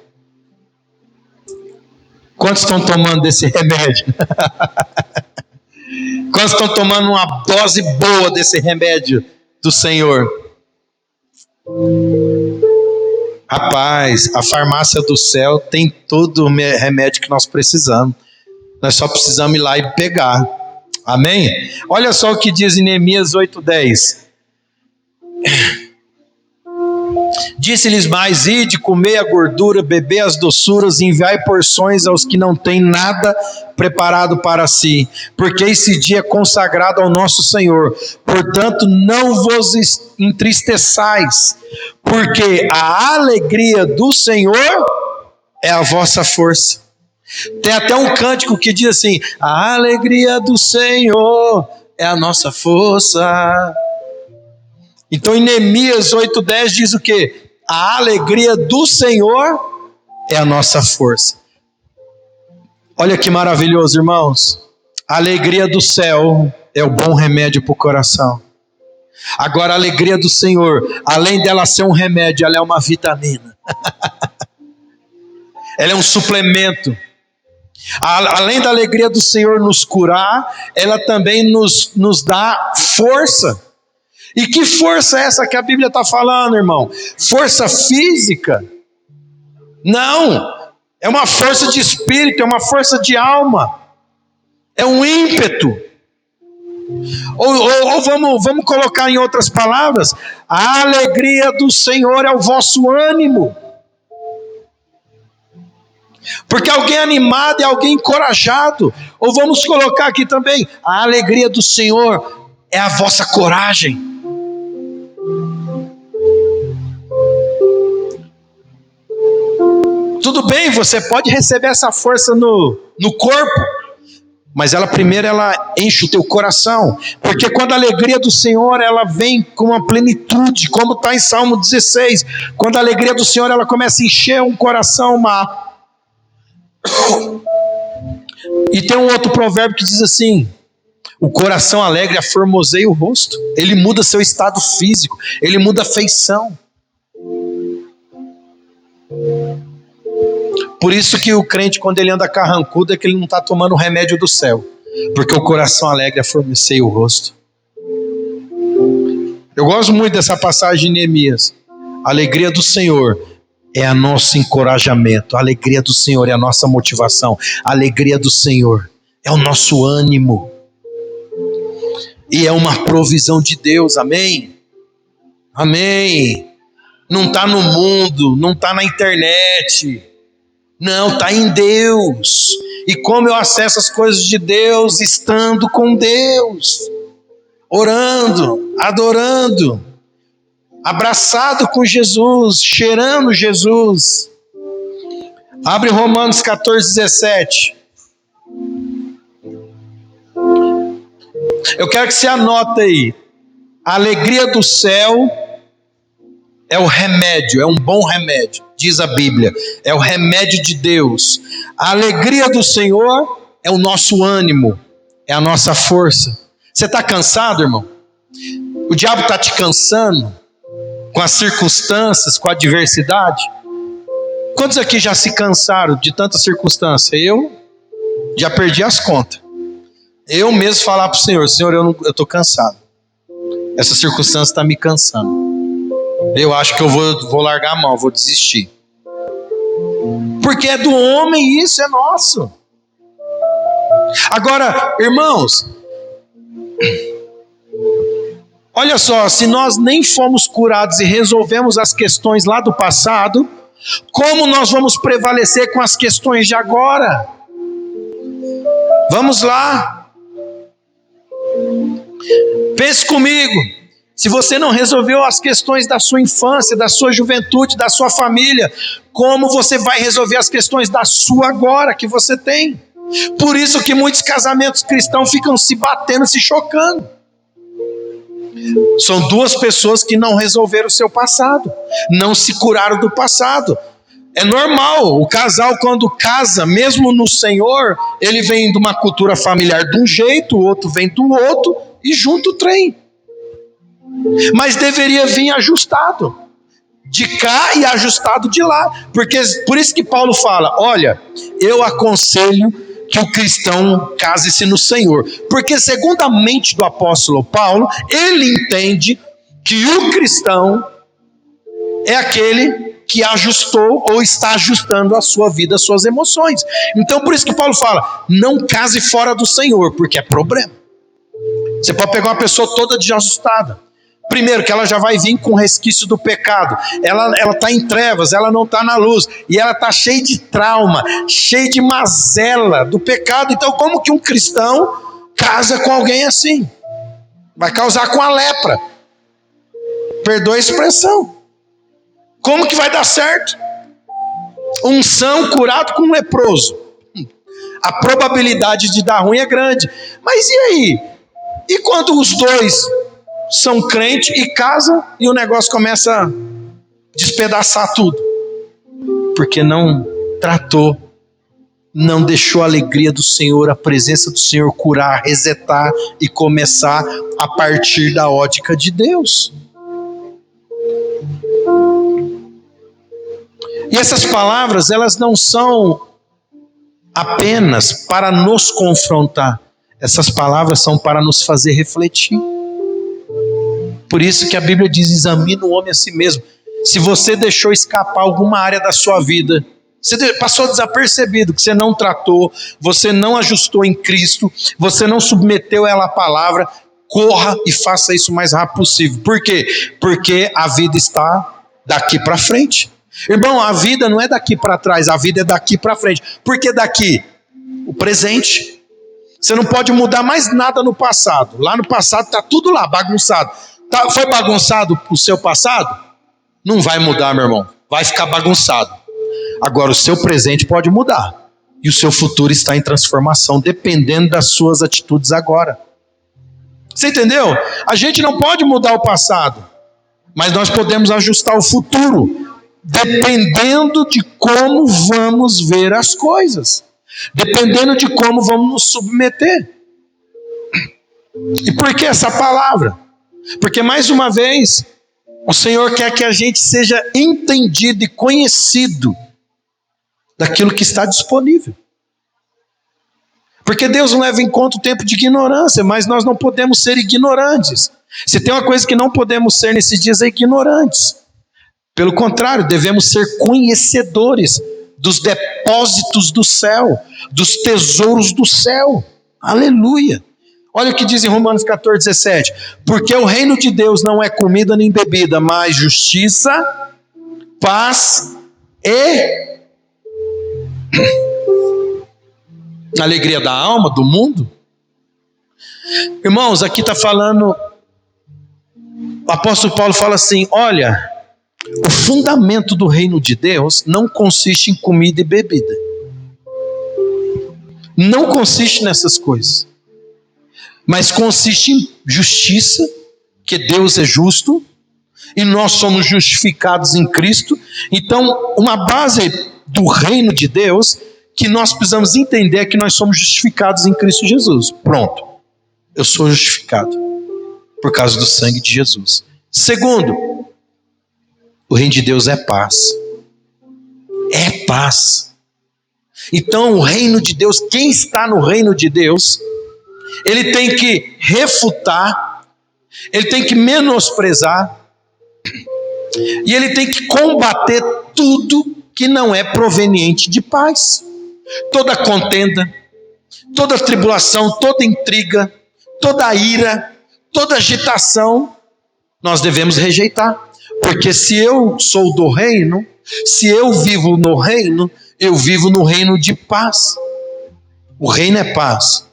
Quantos estão tomando desse remédio? Quantos estão tomando uma dose boa desse remédio do Senhor? Rapaz, a farmácia do céu tem todo o remédio que nós precisamos. Nós só precisamos ir lá e pegar. Amém? Olha só o que diz em Neemias 8:10. Disse-lhes mais: ide, comei a gordura, bebei as doçuras, enviai porções aos que não têm nada preparado para si, porque esse dia é consagrado ao nosso Senhor. Portanto, não vos entristeçais, porque a alegria do Senhor é a vossa força. Tem até um cântico que diz assim: a alegria do Senhor é a nossa força. Então em Neemias 8:10 diz o quê? A alegria do Senhor é a nossa força. Olha que maravilhoso, irmãos. A alegria do céu é o bom remédio para o coração. Agora a alegria do Senhor, além dela ser um remédio, ela é uma vitamina. Ela é um suplemento. Além da alegria do Senhor nos curar, ela também nos dá força. E que força é essa que a Bíblia está falando, irmão? Força física? Não, é uma força de espírito, é uma força de alma, é um ímpeto. Ou vamos colocar em outras palavras: a alegria do Senhor é o vosso ânimo. Porque alguém animado é alguém encorajado. Ou vamos colocar aqui também: a alegria do Senhor é a vossa coragem. Tudo bem, você pode receber essa força no corpo, mas ela primeiro enche o teu coração, porque quando a alegria do Senhor ela vem com uma plenitude, como está em Salmo 16, quando a alegria do Senhor ela começa a encher um coração má. E tem um outro provérbio que diz assim: o coração alegre aformoseia o rosto. Ele muda seu estado físico, ele muda a feição. Por isso que o crente, quando ele anda carrancudo, é que ele não está tomando o remédio do céu, porque o coração alegre aformoseia o rosto. Eu gosto muito dessa passagem de Neemias. A alegria do Senhor é o nosso encorajamento, a alegria do Senhor é a nossa motivação, a alegria do Senhor é o nosso ânimo, e é uma provisão de Deus. Amém? Amém. Não está no mundo, não está na internet, não, está em Deus. E como eu acesso as coisas de Deus? Estando com Deus, orando, adorando, abraçado com Jesus, cheirando Jesus. Abre Romanos 14:17. Eu quero que você anote aí: a alegria do céu é o remédio, é um bom remédio, diz a Bíblia, é o remédio de Deus. A alegria do Senhor é o nosso ânimo, é a nossa força. Você está cansado, irmão? O diabo está te cansando com as circunstâncias, com a adversidade? Quantos aqui já se cansaram de tanta circunstância? Eu já perdi as contas. Eu mesmo falar para o Senhor: Senhor, eu estou cansado, essa circunstância está me cansando, eu acho que eu vou largar a mão, vou desistir. Porque é do homem, isso é nosso. Agora, irmãos, olha só, se nós nem fomos curados e resolvemos as questões lá do passado, como nós vamos prevalecer com as questões de agora? Vamos lá. Pense comigo. Se você não resolveu as questões da sua infância, da sua juventude, da sua família, como você vai resolver as questões da sua agora que você tem? Por isso que muitos casamentos cristãos ficam se batendo, se chocando. São duas pessoas que não resolveram o seu passado, não se curaram do passado. É normal, o casal quando casa, mesmo no Senhor, ele vem de uma cultura familiar de um jeito, o outro vem do outro e junta o trem. Mas deveria vir ajustado de cá e ajustado de lá, porque por isso que Paulo fala, olha, eu aconselho que o cristão case-se no Senhor, porque segundo a mente do apóstolo Paulo, ele entende que o cristão é aquele que ajustou ou está ajustando a sua vida, as suas emoções. Então por isso que Paulo fala, não case fora do Senhor, porque é problema. Você pode pegar uma pessoa toda desajustada. Primeiro, que ela já vai vir com resquício do pecado. Ela está em trevas, ela não está na luz. E ela está cheia de trauma, cheia de mazela do pecado. Então, como que um cristão casa com alguém assim? Vai causar com a lepra. Perdoa a expressão. Como que vai dar certo? Unção curado com um leproso. A probabilidade de dar ruim é grande. Mas e aí? E quando os dois são crentes e casam e o negócio começa a despedaçar tudo? Porque não tratou, não deixou a alegria do Senhor, a presença do Senhor curar, resetar e começar a partir da ótica de Deus. E essas palavras, elas não são apenas para nos confrontar. Essas palavras são para nos fazer refletir. Por isso que a Bíblia diz, examina o homem a si mesmo. Se você deixou escapar alguma área da sua vida, você passou desapercebido, que você não tratou, você não ajustou em Cristo, você não submeteu ela à palavra, corra e faça isso o mais rápido possível. Por quê? Porque a vida está daqui para frente. Irmão, a vida não é daqui para trás, a vida é daqui para frente. Por que daqui? O presente. Você não pode mudar mais nada no passado. Lá no passado está tudo lá, bagunçado. Foi bagunçado o seu passado? Não vai mudar, meu irmão. Vai ficar bagunçado. Agora, o seu presente pode mudar. E o seu futuro está em transformação, dependendo das suas atitudes agora. Você entendeu? A gente não pode mudar o passado, mas nós podemos ajustar o futuro, dependendo de como vamos ver as coisas. Dependendo de como vamos nos submeter. E por que essa palavra? Porque mais uma vez, o Senhor quer que a gente seja entendido e conhecido daquilo que está disponível. Porque Deus não leva em conta o tempo de ignorância, mas nós não podemos ser ignorantes. Se tem uma coisa que não podemos ser nesses dias é ignorantes. Pelo contrário, devemos ser conhecedores dos depósitos do céu, dos tesouros do céu. Aleluia! Olha o que diz em Romanos 14:17. Porque o reino de Deus não é comida nem bebida, mas justiça, paz e alegria da alma, do mundo. Irmãos, aqui está falando, o apóstolo Paulo fala assim, olha, o fundamento do reino de Deus não consiste em comida e bebida. Não consiste nessas coisas. Mas consiste em justiça, que Deus é justo, e nós somos justificados em Cristo. Então, uma base do reino de Deus, que nós precisamos entender é que nós somos justificados em Cristo Jesus. Pronto. Eu sou justificado por causa do sangue de Jesus. Segundo, o reino de Deus é paz. É paz. Então, o reino de Deus, quem está no reino de Deus, ele tem que refutar, ele tem que menosprezar, e ele tem que combater tudo que não é proveniente de paz. Toda contenda, toda tribulação, toda intriga, toda ira, toda agitação, nós devemos rejeitar. Porque se eu sou do reino, se eu vivo no reino, eu vivo no reino de paz. O reino é paz.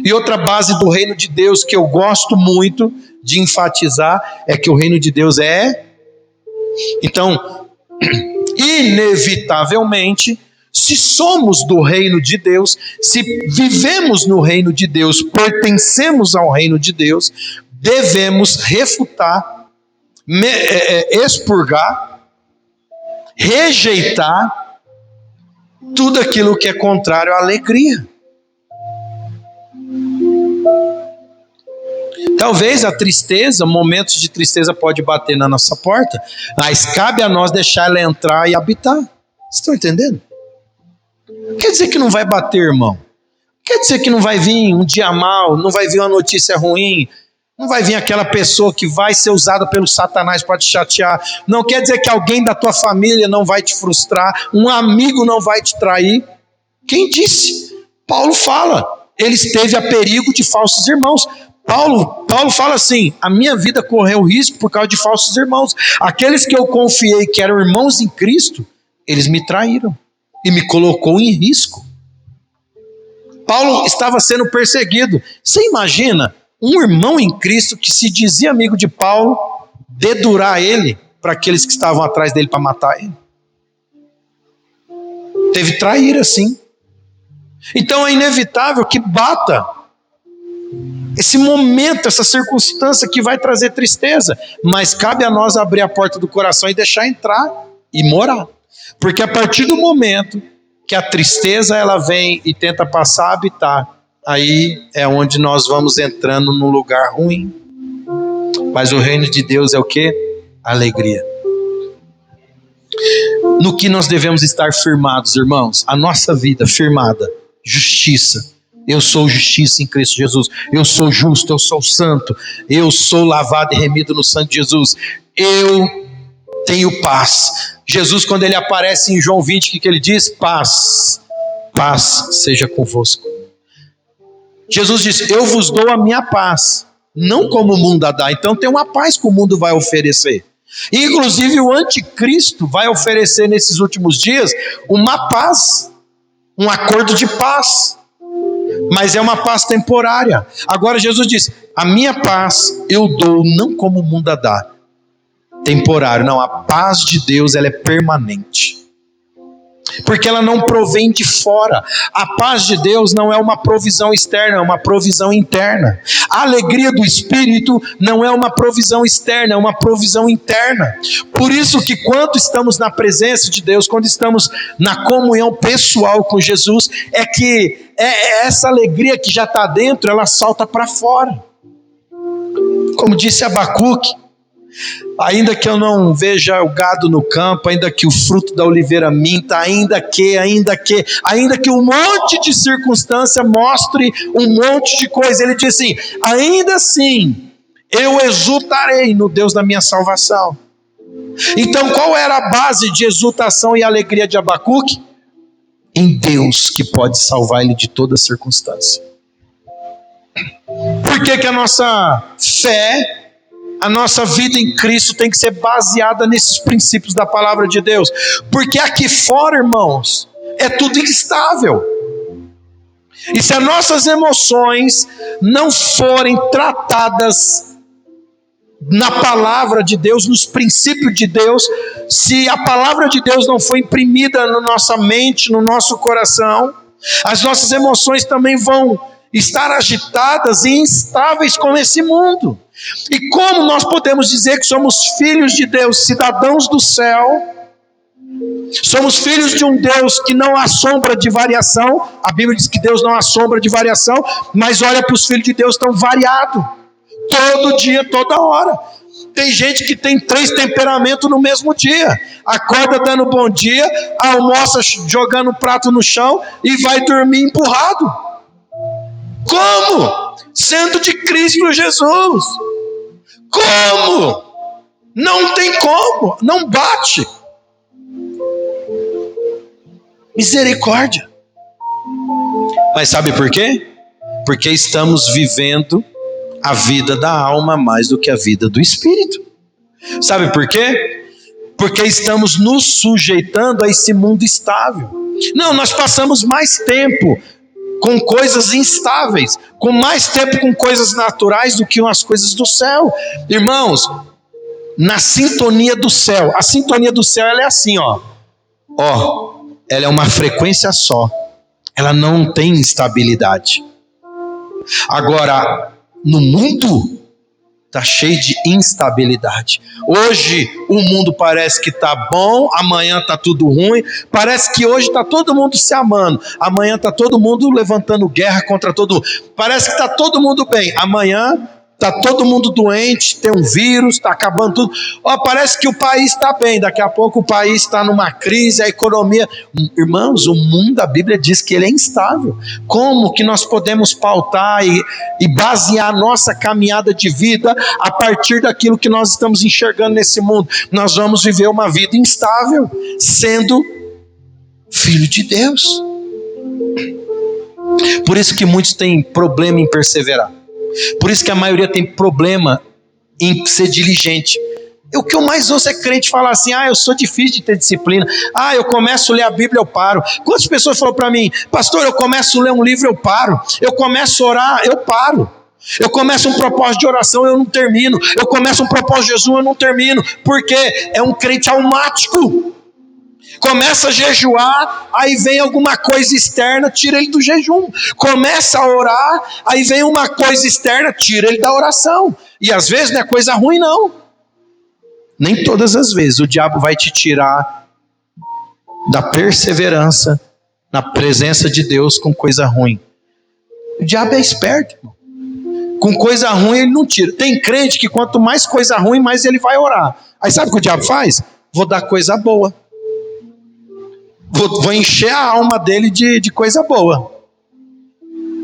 E outra base do reino de Deus que eu gosto muito, de enfatizar é que o reino de Deus é. Então, inevitavelmente, se somos do reino de Deus, se vivemos no reino de Deus, pertencemos ao reino de Deus, devemos refutar, expurgar, rejeitar tudo aquilo que é contrário à alegria. Talvez a tristeza, momentos de tristeza pode bater na nossa porta, mas cabe a nós deixar ela entrar e habitar. Vocês estão entendendo? Quer dizer que não vai bater, irmão. Quer dizer que não vai vir um dia mal, não vai vir uma notícia ruim, não vai vir aquela pessoa que vai ser usada pelo Satanás para te chatear. Não quer dizer que alguém da tua família não vai te frustrar, um amigo não vai te trair. Quem disse? Paulo fala, ele esteve a perigo de falsos irmãos. Paulo fala assim, a minha vida correu risco por causa de falsos irmãos. Aqueles que eu confiei que eram irmãos em Cristo, eles me traíram e me colocou em risco. Paulo estava sendo perseguido. Você imagina um irmão em Cristo que se dizia amigo de Paulo, dedurar ele para aqueles que estavam atrás dele para matar ele? Teve traíra, sim. Então é inevitável que bata esse momento, essa circunstância que vai trazer tristeza, mas cabe a nós abrir a porta do coração e deixar entrar e morar. Porque a partir do momento que a tristeza ela vem e tenta passar a habitar, aí é onde nós vamos entrando num lugar ruim. Mas o reino de Deus é o quê? Alegria. No que nós devemos estar firmados, irmãos? A nossa vida firmada, justiça. Eu sou justiça em Cristo Jesus. Eu sou justo, eu sou santo. Eu sou lavado e remido no sangue de Jesus. Eu tenho paz. Jesus, quando ele aparece em João 20, o que ele diz? Paz. Paz seja convosco. Jesus disse, eu vos dou a minha paz, não como o mundo a dá. Então tem uma paz que o mundo vai oferecer. E, inclusive o anticristo vai oferecer nesses últimos dias uma paz, um acordo de paz. Mas é uma paz temporária. Agora Jesus diz, a minha paz eu dou não como o mundo a dá. Temporário, não, a paz de Deus ela é permanente. Porque ela não provém de fora. A paz de Deus não é uma provisão externa, é uma provisão interna. A alegria do Espírito não é uma provisão externa, é uma provisão interna. Por isso que quando estamos na presença de Deus, quando estamos na comunhão pessoal com Jesus, é que essa alegria que já está dentro, ela salta para fora. Como disse Abacuque, ainda que eu não veja o gado no campo, ainda que o fruto da oliveira minta, ainda que um monte de circunstância mostre um monte de coisa, ele diz assim, ainda assim, eu exultarei no Deus da minha salvação. Então qual era a base de exultação e alegria de Abacuque? Em Deus que pode salvar ele de toda circunstância. Por que a nossa fé, a nossa vida em Cristo tem que ser baseada nesses princípios da palavra de Deus? Porque aqui fora, irmãos, é tudo instável. E se as nossas emoções não forem tratadas na palavra de Deus, nos princípios de Deus, se a palavra de Deus não for imprimida na nossa mente, no nosso coração, as nossas emoções também vão estar agitadas e instáveis com esse mundo. E como nós podemos dizer que somos filhos de Deus, cidadãos do céu, somos filhos de um Deus que não há sombra de variação? A Bíblia diz que Deus não há sombra de variação, mas olha para os filhos de Deus, estão variados, todo dia, toda hora. Tem gente que tem 3 temperamentos no mesmo dia, acorda dando bom dia, almoça jogando um prato no chão e vai dormir empurrado. Como? Sendo de Cristo Jesus. Como? Não tem como, não bate. Misericórdia. Mas sabe por quê? Porque estamos vivendo a vida da alma mais do que a vida do espírito. Sabe por quê? Porque estamos nos sujeitando a esse mundo estável. Não, nós passamos mais tempo com coisas instáveis, com mais tempo com coisas naturais do que com as coisas do céu. Irmãos, na sintonia do céu, a sintonia do céu ela é assim, ó, ela é uma frequência só, ela não tem instabilidade. Agora, no mundo está cheio de instabilidade. Hoje o mundo parece que está bom, amanhã está tudo ruim. Parece que hoje está todo mundo se amando, amanhã está todo mundo levantando guerra contra todo mundo. Parece que está todo mundo bem, amanhã está todo mundo doente, tem um vírus, está acabando tudo. Parece que o país está bem, daqui a pouco o país está numa crise, a economia... Irmãos, o mundo, a Bíblia diz que ele é instável. Como que nós podemos pautar e basear nossa caminhada de vida a partir daquilo que nós estamos enxergando nesse mundo? Nós vamos viver uma vida instável, sendo filho de Deus. Por isso que muitos têm problema em perseverar. Por isso que a maioria tem problema em ser diligente. O que eu mais ouço é crente falar assim: eu sou difícil de ter disciplina, eu começo a ler a Bíblia, eu paro. Quantas pessoas falam para mim: pastor, eu começo a ler um livro, eu paro. Eu começo a orar, eu paro. Eu começo um propósito de oração, eu não termino. Eu começo um propósito de jejum, eu não termino. Porque é um crente almático. Começa a jejuar, aí vem alguma coisa externa, tira ele do jejum. Começa a orar, aí vem uma coisa externa, tira ele da oração. E às vezes não é coisa ruim não. Nem todas as vezes o diabo vai te tirar da perseverança na presença de Deus com coisa ruim. O diabo é esperto, irmão. Com coisa ruim ele não tira. Tem crente que quanto mais coisa ruim, mais ele vai orar. Aí sabe o que o diabo faz? Vou dar coisa boa. Vou encher a alma dele de coisa boa.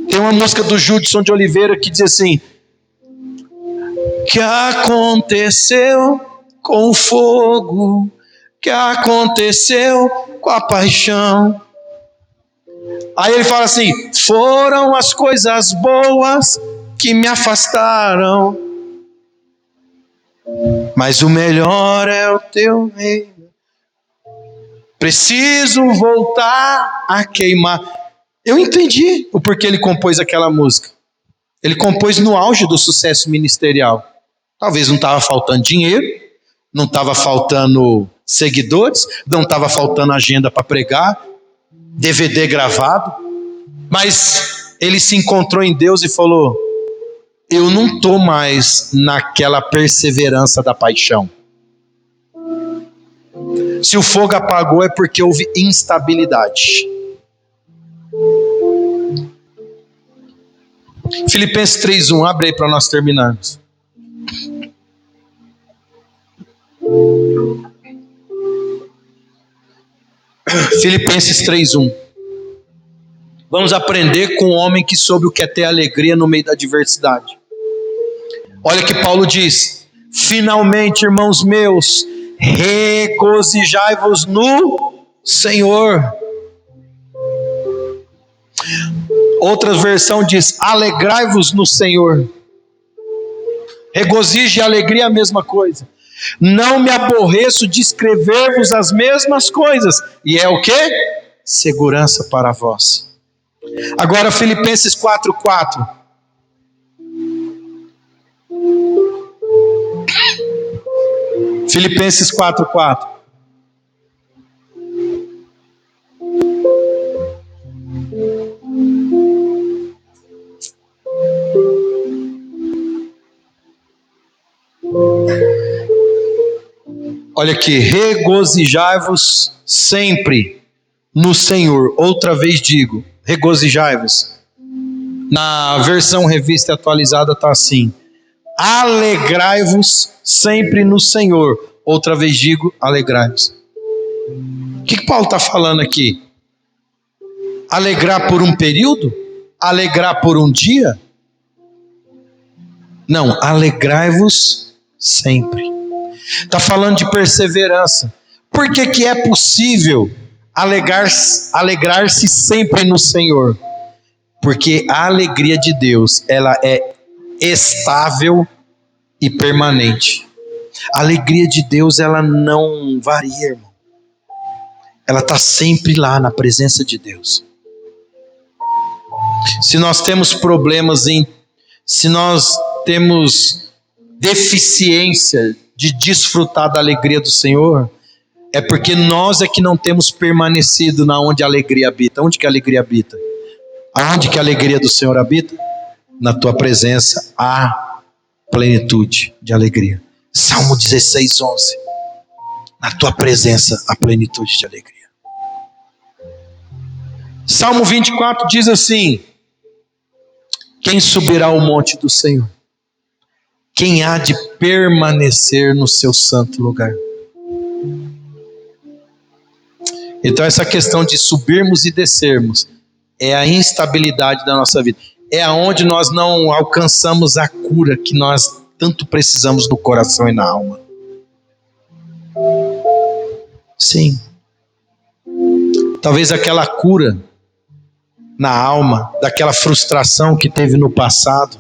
Tem uma música do Judson de Oliveira que diz assim: que aconteceu com o fogo, que aconteceu com a paixão. Aí ele fala assim: foram as coisas boas que me afastaram, mas o melhor é o teu reino. Preciso voltar a queimar. Eu entendi o porquê ele compôs aquela música. Ele compôs no auge do sucesso ministerial. Talvez não estava faltando dinheiro, não estava faltando seguidores, não estava faltando agenda para pregar, DVD gravado, mas ele se encontrou em Deus e falou: eu não estou mais naquela perseverança da paixão. Se o fogo apagou é porque houve instabilidade. Filipenses 3:1, abre aí para nós terminarmos. Filipenses 3:1. Vamos aprender com um homem que soube o que é ter alegria no meio da adversidade. Olha que Paulo diz: finalmente, irmãos meus, regozijai-vos no Senhor. Outra versão diz: alegrai-vos no Senhor. Regozijo e alegria é a mesma coisa. Não me aborreço de escrever-vos as mesmas coisas. E é o quê? Segurança para vós. Agora Filipenses 4:4. Filipenses 4:4. Olha aqui: regozijai-vos sempre no Senhor. Outra vez digo, regozijai-vos. Na versão revista atualizada está assim: alegrai-vos sempre no Senhor. Outra vez digo, alegrai-vos. O que Paulo está falando aqui? Alegrar por um período? Alegrar por um dia? Não, alegrai-vos sempre. Está falando de perseverança. Por que é possível alegrar-se sempre no Senhor? Porque a alegria de Deus, ela é estável e permanente. A alegria de Deus, ela não varia, irmão. Ela está sempre lá na presença de Deus. Se nós temos problemas, se nós temos deficiência de desfrutar da alegria do Senhor, é porque nós é que não temos permanecido na onde a alegria habita. Onde que a alegria habita? Aonde que a alegria do Senhor habita? Na tua presença há plenitude de alegria. Salmo 16, 11. Na tua presença há plenitude de alegria. Salmo 24 diz assim: quem subirá ao monte do Senhor? Quem há de permanecer no seu santo lugar? Então essa questão de subirmos e descermos é a instabilidade da nossa vida. É aonde nós não alcançamos a cura que nós tanto precisamos no coração e na alma. Sim. Talvez aquela cura na alma, daquela frustração que teve no passado,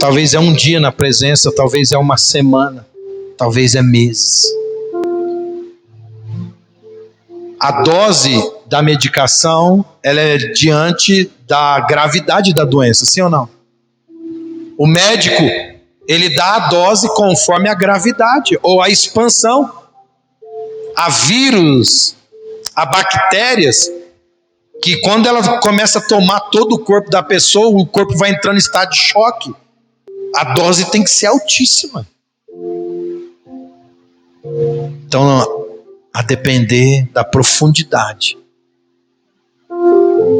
talvez é um dia na presença, talvez é uma semana, talvez é meses. A dose da medicação, ela é diante da gravidade da doença, sim ou não? O médico, ele dá a dose conforme a gravidade ou a expansão. Há vírus, há bactérias, que quando ela começa a tomar todo o corpo da pessoa, o corpo vai entrando em estado de choque. A dose tem que ser altíssima. Então, a depender da profundidade,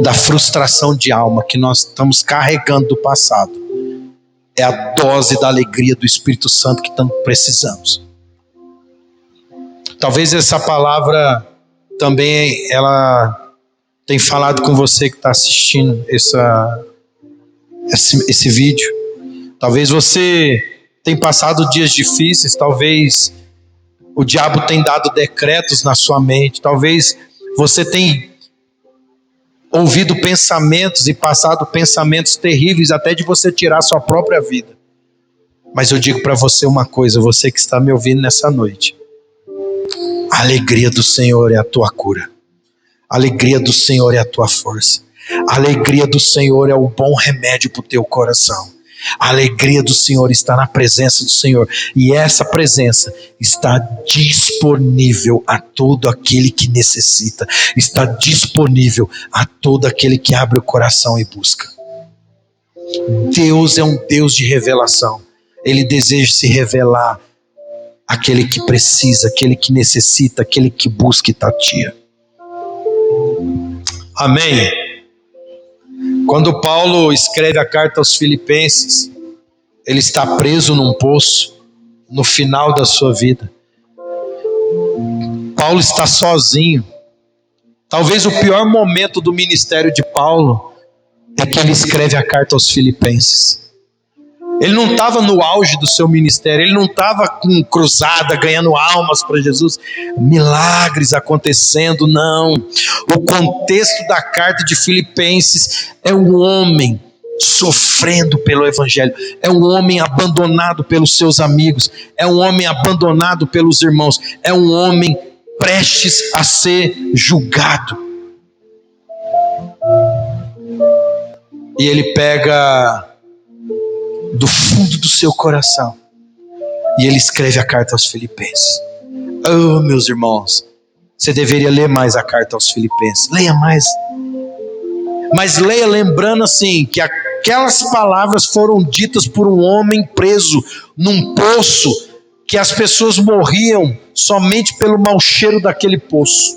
da frustração de alma que nós estamos carregando do passado, é a dose da alegria do Espírito Santo que tanto precisamos. Talvez essa palavra também ela tem falado com você que está assistindo esse vídeo. Talvez você tenha passado dias difíceis, talvez o diabo tenha dado decretos na sua mente, talvez você tenha ouvido pensamentos e passado pensamentos terríveis até de você tirar sua própria vida. Mas eu digo para você uma coisa, você que está me ouvindo nessa noite: a alegria do Senhor é a tua cura. A alegria do Senhor é a tua força. A alegria do Senhor é o bom remédio para o teu coração. A alegria do Senhor está na presença do Senhor. E essa presença está disponível a todo aquele que necessita. Está disponível a todo aquele que abre o coração e busca. Deus é um Deus de revelação. Ele deseja se revelar àquele que precisa, aquele que necessita, aquele que busca e tateia. Amém. Quando Paulo escreve a carta aos Filipenses, ele está preso num poço no final da sua vida. Paulo está sozinho. Talvez o pior momento do ministério de Paulo é que ele escreve a carta aos Filipenses. Ele não estava no auge do seu ministério, ele não estava com cruzada, ganhando almas para Jesus, milagres acontecendo, não. O contexto da carta de Filipenses é um homem sofrendo pelo Evangelho, é um homem abandonado pelos seus amigos, é um homem abandonado pelos irmãos, é um homem prestes a ser julgado. E ele pega do fundo do seu coração e ele escreve a carta aos Filipenses. Oh, meus irmãos, você deveria ler mais a carta aos Filipenses. Leia mais. Mas leia lembrando assim, que aquelas palavras foram ditas por um homem preso num poço, que as pessoas morriam somente pelo mau cheiro daquele poço,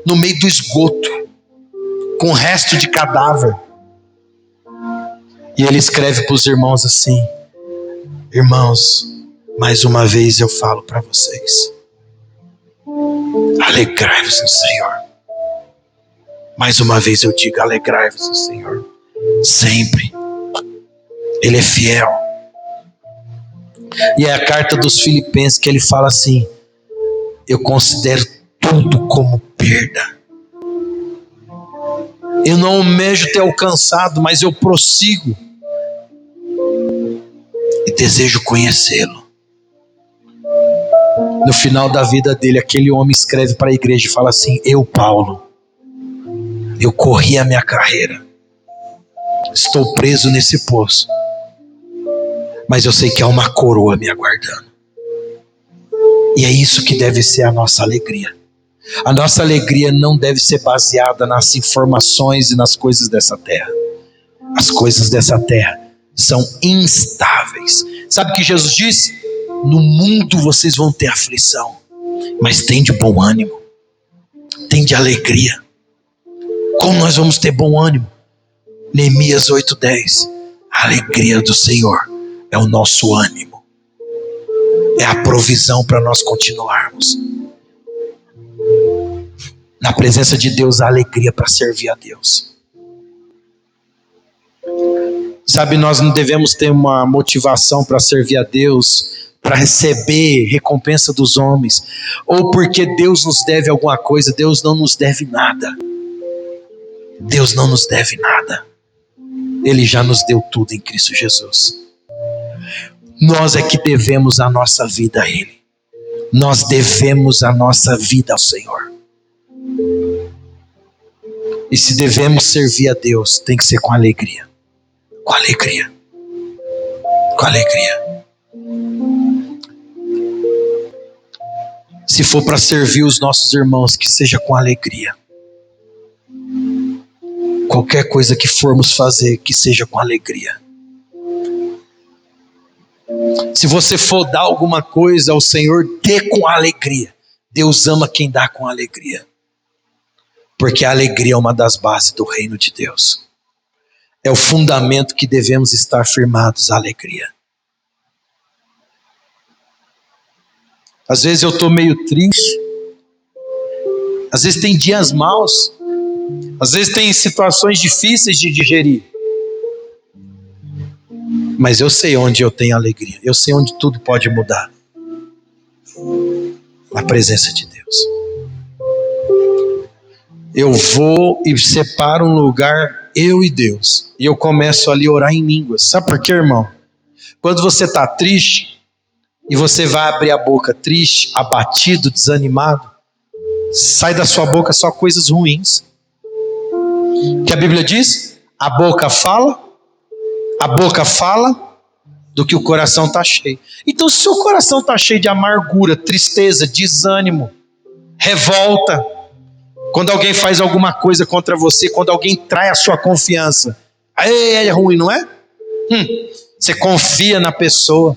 no meio do esgoto, com resto de cadáver. E ele escreve para os irmãos assim: irmãos, mais uma vez eu falo para vocês, alegrai-vos no Senhor. Mais uma vez eu digo, alegrai-vos no Senhor, sempre. Ele é fiel. E é a carta dos Filipenses que ele fala assim: eu considero tudo como perda. Eu não almejo ter alcançado, mas eu prossigo e desejo conhecê-lo. No final da vida dele, aquele homem escreve para a igreja e fala assim: eu, Paulo, eu corri a minha carreira, Estou preso nesse poço, mas eu sei que há uma coroa me aguardando. E é isso que deve ser a nossa alegria. A nossa alegria não deve ser baseada nas informações e nas coisas dessa terra. As coisas dessa terra são instáveis. Sabe o que Jesus disse? No mundo vocês vão ter aflição, mas tem de bom ânimo, tem de alegria. Como nós vamos ter bom ânimo? Neemias 8:10. A alegria do Senhor é o nosso ânimo, é a provisão para nós continuarmos. Na presença de Deus, a alegria para servir a Deus. Sabe, nós não devemos ter uma motivação para servir a Deus, para receber recompensa dos homens, ou porque Deus nos deve alguma coisa. Deus não nos deve nada. Deus não nos deve nada. Ele já nos deu tudo em Cristo Jesus. Nós é que devemos a nossa vida a Ele. Nós devemos a nossa vida ao Senhor. E se devemos servir a Deus, tem que ser com alegria. Com alegria. Com alegria. Se for para servir os nossos irmãos, que seja com alegria. Qualquer coisa que formos fazer, que seja com alegria. Se você for dar alguma coisa ao Senhor, dê com alegria. Deus ama quem dá com alegria. Porque a alegria é uma das bases do reino de Deus. É o fundamento que devemos estar firmados, a alegria. Às vezes eu estou meio triste. Às vezes tem dias maus. Às vezes tem situações difíceis de digerir. Mas eu sei onde eu tenho alegria. Eu sei onde tudo pode mudar. Na presença de Deus. Eu vou e separo um lugar, eu e Deus. E eu começo ali a orar em línguas. Sabe por quê, irmão? Quando você está triste, e você vai abrir a boca triste, abatido, desanimado, sai da sua boca só coisas ruins. Que a Bíblia diz? A boca fala do que o coração está cheio. Então, se o coração está cheio de amargura, tristeza, desânimo, revolta, quando alguém faz alguma coisa contra você, quando alguém trai a sua confiança, aí é ruim, não é? Você confia na pessoa,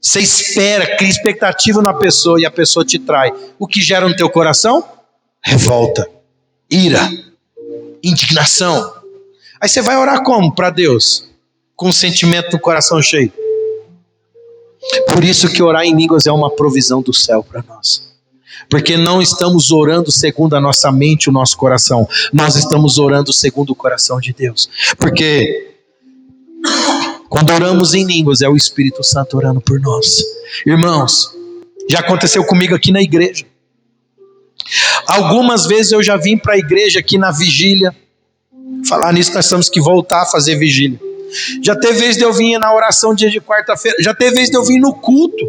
você espera, cria expectativa na pessoa e a pessoa te trai. O que gera no teu coração? Revolta, ira, indignação. Aí você vai orar como para Deus? Com o sentimento do coração cheio. Por isso que orar em línguas é uma provisão do céu para nós. Porque não estamos orando segundo a nossa mente, o nosso coração. Nós estamos orando segundo o coração de Deus. Porque quando oramos em línguas, é o Espírito Santo orando por nós. Irmãos, já aconteceu comigo aqui na igreja. Algumas vezes eu já vim para a igreja aqui na vigília. Falar nisso, nós temos que voltar a fazer vigília. Já teve vez de eu vir na oração dia de quarta-feira. Já teve vez de eu vir no culto.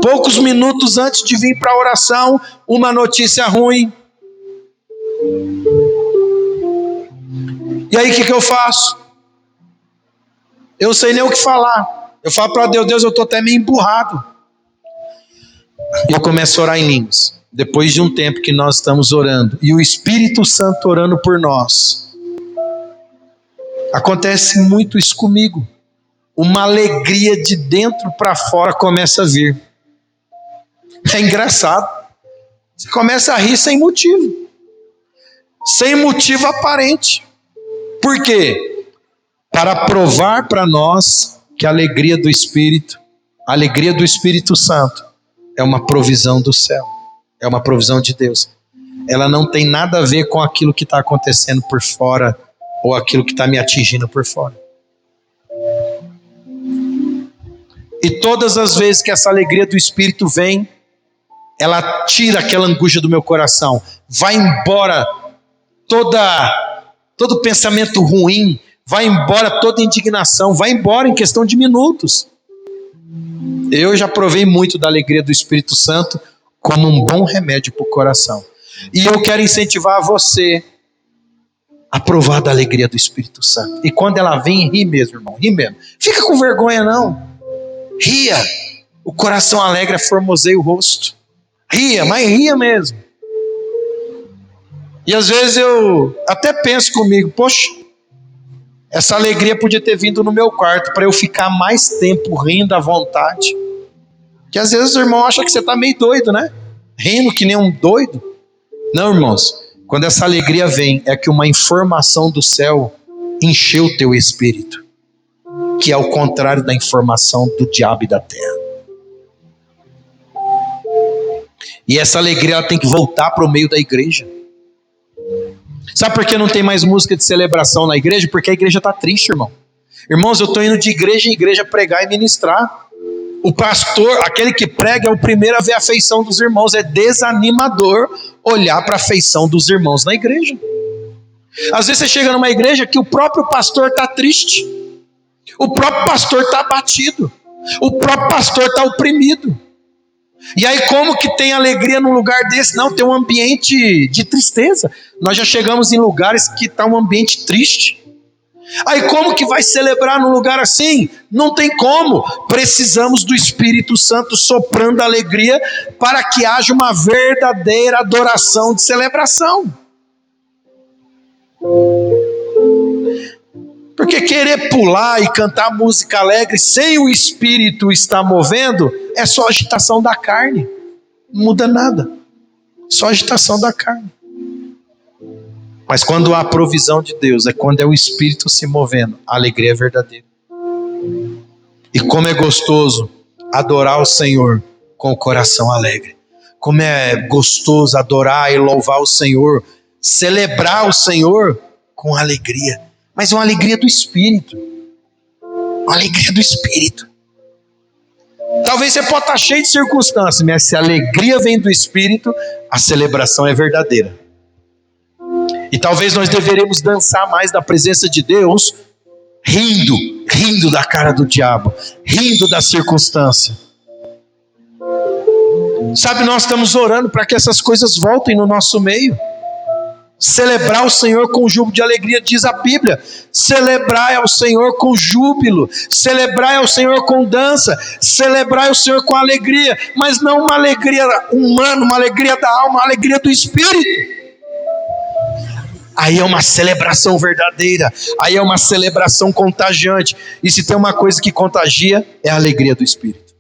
Poucos minutos antes de vir para a oração, uma notícia ruim. E aí o que eu faço? Eu não sei nem o que falar. Eu falo para Deus, Deus, eu estou até meio emburrado. E eu começo a orar em línguas. Depois de um tempo que nós estamos orando, e o Espírito Santo orando por nós, acontece muito isso comigo. Uma alegria de dentro para fora começa a vir. É engraçado. Você começa a rir sem motivo. Sem motivo aparente. Por quê? Para provar para nós que a alegria do Espírito Santo é uma provisão do céu. É uma provisão de Deus. Ela não tem nada a ver com aquilo que está acontecendo por fora ou aquilo que está me atingindo por fora. E todas as vezes que essa alegria do Espírito vem, ela tira aquela angústia do meu coração. Vai embora todo pensamento ruim, vai embora toda indignação, vai embora em questão de minutos. Eu já provei muito da alegria do Espírito Santo como um bom remédio para o coração. E eu quero incentivar você aprovada a alegria do Espírito Santo. E quando ela vem, ri mesmo, irmão, ri mesmo. Fica com vergonha não. Ria. O coração alegre formoseia o rosto. Ria, mas ria mesmo. E às vezes eu até penso comigo, poxa, essa alegria podia ter vindo no meu quarto para eu ficar mais tempo rindo à vontade. Que às vezes o irmão acha que você está meio doido, né? Rindo que nem um doido. Não, irmãos, quando essa alegria vem, é que uma informação do céu encheu o teu espírito, que é o contrário da informação do diabo e da terra. E essa alegria ela tem que voltar para o meio da igreja. Sabe por que não tem mais música de celebração na igreja? Porque a igreja está triste, irmão. Irmãos, eu estou indo de igreja em igreja pregar e ministrar. O pastor, aquele que prega, é o primeiro a ver a afeição dos irmãos. É desanimador olhar para a afeição dos irmãos na igreja. Às vezes você chega numa igreja que o próprio pastor está triste. O próprio pastor está abatido. O próprio pastor está oprimido. E aí como que tem alegria num lugar desse? Não, tem um ambiente de tristeza. Nós já chegamos em lugares que está um ambiente triste. Aí como que vai celebrar num lugar assim? Não tem como. Precisamos do Espírito Santo soprando alegria para que haja uma verdadeira adoração de celebração. Porque querer pular e cantar música alegre sem o Espírito estar movendo é só agitação da carne. Não muda nada. Só agitação da carne. Mas quando há provisão de Deus, é quando é o Espírito se movendo, a alegria é verdadeira. E como é gostoso adorar o Senhor com o coração alegre. Como é gostoso adorar e louvar o Senhor, celebrar o Senhor com alegria. Mas uma alegria do Espírito. Uma alegria do Espírito. Talvez você possa estar cheio de circunstâncias, mas se a alegria vem do Espírito, a celebração é verdadeira. E talvez nós deveremos dançar mais da presença de Deus, rindo da cara do diabo, rindo da circunstância. Sabe, nós estamos orando para que essas coisas voltem no nosso meio. Celebrar o Senhor com júbilo de alegria, diz a Bíblia. Celebrai ao Senhor com júbilo, celebrai ao Senhor com dança, celebrai ao Senhor com alegria, mas não uma alegria humana, uma alegria da alma, uma alegria do Espírito. Aí é uma celebração verdadeira, aí é uma celebração contagiante. E se tem uma coisa que contagia, é a alegria do Espírito.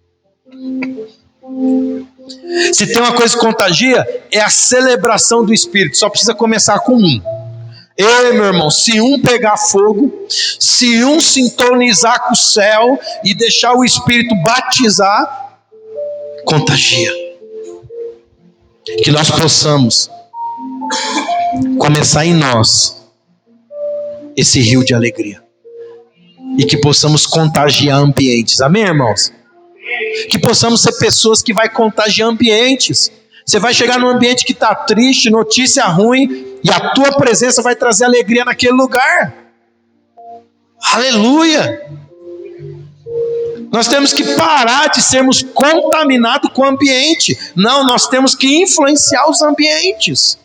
Se tem uma coisa que contagia, é a celebração do Espírito. Só precisa começar com um. Ei, meu irmão, se um pegar fogo, se um sintonizar com o céu e deixar o Espírito batizar, contagia. Que nós possamos começar em nós esse rio de alegria. E que possamos contagiar ambientes. Amém, irmãos? Que possamos ser pessoas que vai contagiar ambientes. Você vai chegar num ambiente que está triste, notícia ruim, e a tua presença vai trazer alegria naquele lugar. Aleluia! Nós temos que parar de sermos contaminados com o ambiente. Não, nós temos que influenciar os ambientes.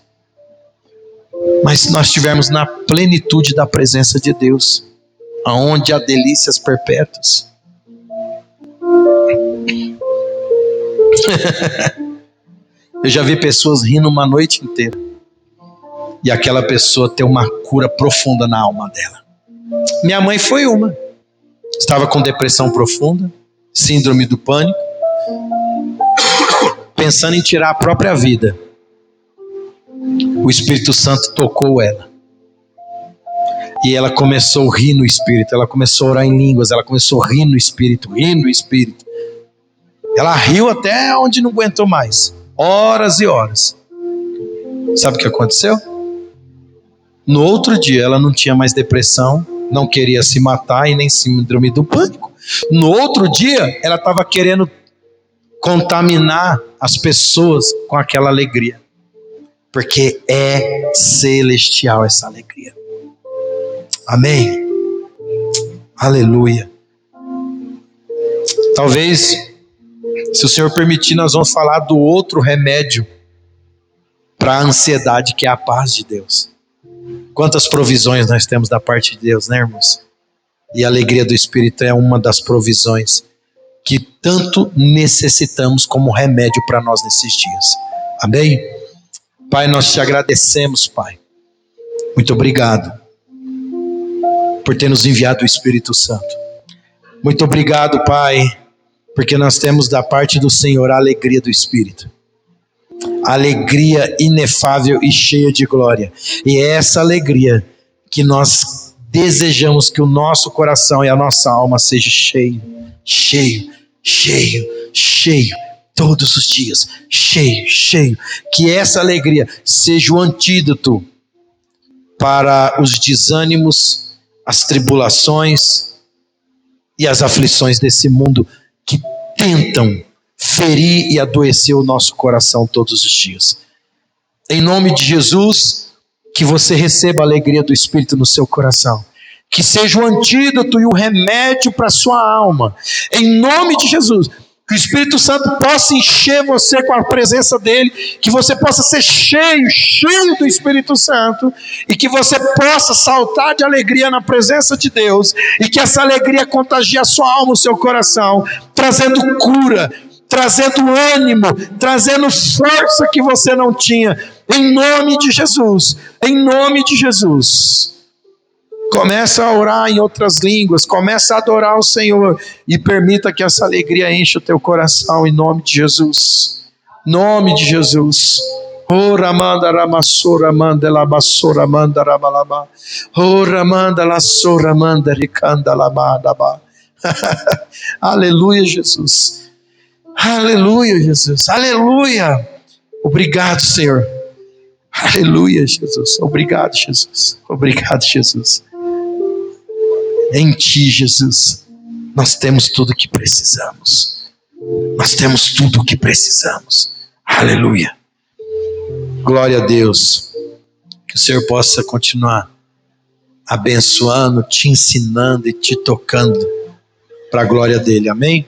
Mas se nós estivermos na plenitude da presença de Deus, aonde há delícias perpétuas. Eu já vi pessoas rindo uma noite inteira e aquela pessoa ter uma cura profunda na alma dela. Minha mãe foi uma. Estava com depressão profunda, síndrome do pânico, pensando em tirar a própria vida. O Espírito Santo tocou ela e ela começou a rir no Espírito. Ela começou a orar em línguas, ela começou a rir no Espírito, Ela riu até onde não aguentou mais. Horas e horas. Sabe o que aconteceu? No outro dia ela não tinha mais depressão, não queria se matar e nem síndrome do pânico. No outro dia ela estava querendo contaminar as pessoas com aquela alegria. Porque é celestial essa alegria. Amém? Aleluia. Talvez, se o Senhor permitir, nós vamos falar do outro remédio para a ansiedade, que é a paz de Deus. Quantas provisões nós temos da parte de Deus, né, irmãos? E a alegria do Espírito é uma das provisões que tanto necessitamos como remédio para nós nesses dias. Amém? Pai, nós te agradecemos, Pai. Muito obrigado por ter nos enviado o Espírito Santo. Muito obrigado, Pai, porque nós temos da parte do Senhor a alegria do Espírito. A alegria inefável e cheia de glória. E é essa alegria que nós desejamos que o nosso coração e a nossa alma seja cheio, todos os dias, cheio. Que essa alegria seja o antídoto para os desânimos, as tribulações e as aflições desse mundo que tentam ferir e adoecer o nosso coração todos os dias. Em nome de Jesus, que você receba a alegria do Espírito no seu coração. Que seja o antídoto e o remédio para a sua alma. Em nome de Jesus. Que o Espírito Santo possa encher você com a presença dele. Que você possa ser cheio do Espírito Santo. E que você possa saltar de alegria na presença de Deus. E que essa alegria contagie a sua alma, o seu coração. Trazendo cura, trazendo ânimo, trazendo força que você não tinha. Em nome de Jesus. Em nome de Jesus. Começa a orar em outras línguas, começa a adorar o Senhor e permita que essa alegria encha o teu coração em nome de Jesus. Nome de Jesus. Ora manda ramassora manda labassora manda rabalaba. Ora manda lassora manda ricanda labadaba. Aleluia, Jesus. Aleluia, Jesus. Aleluia. Obrigado, Senhor. Aleluia, Jesus. Obrigado, Jesus. Obrigado, Jesus. Em Ti, Jesus, nós temos tudo o que precisamos. Nós temos tudo o que precisamos. Aleluia. Glória a Deus. Que o Senhor possa continuar abençoando, te ensinando e te tocando para a glória dele. Amém?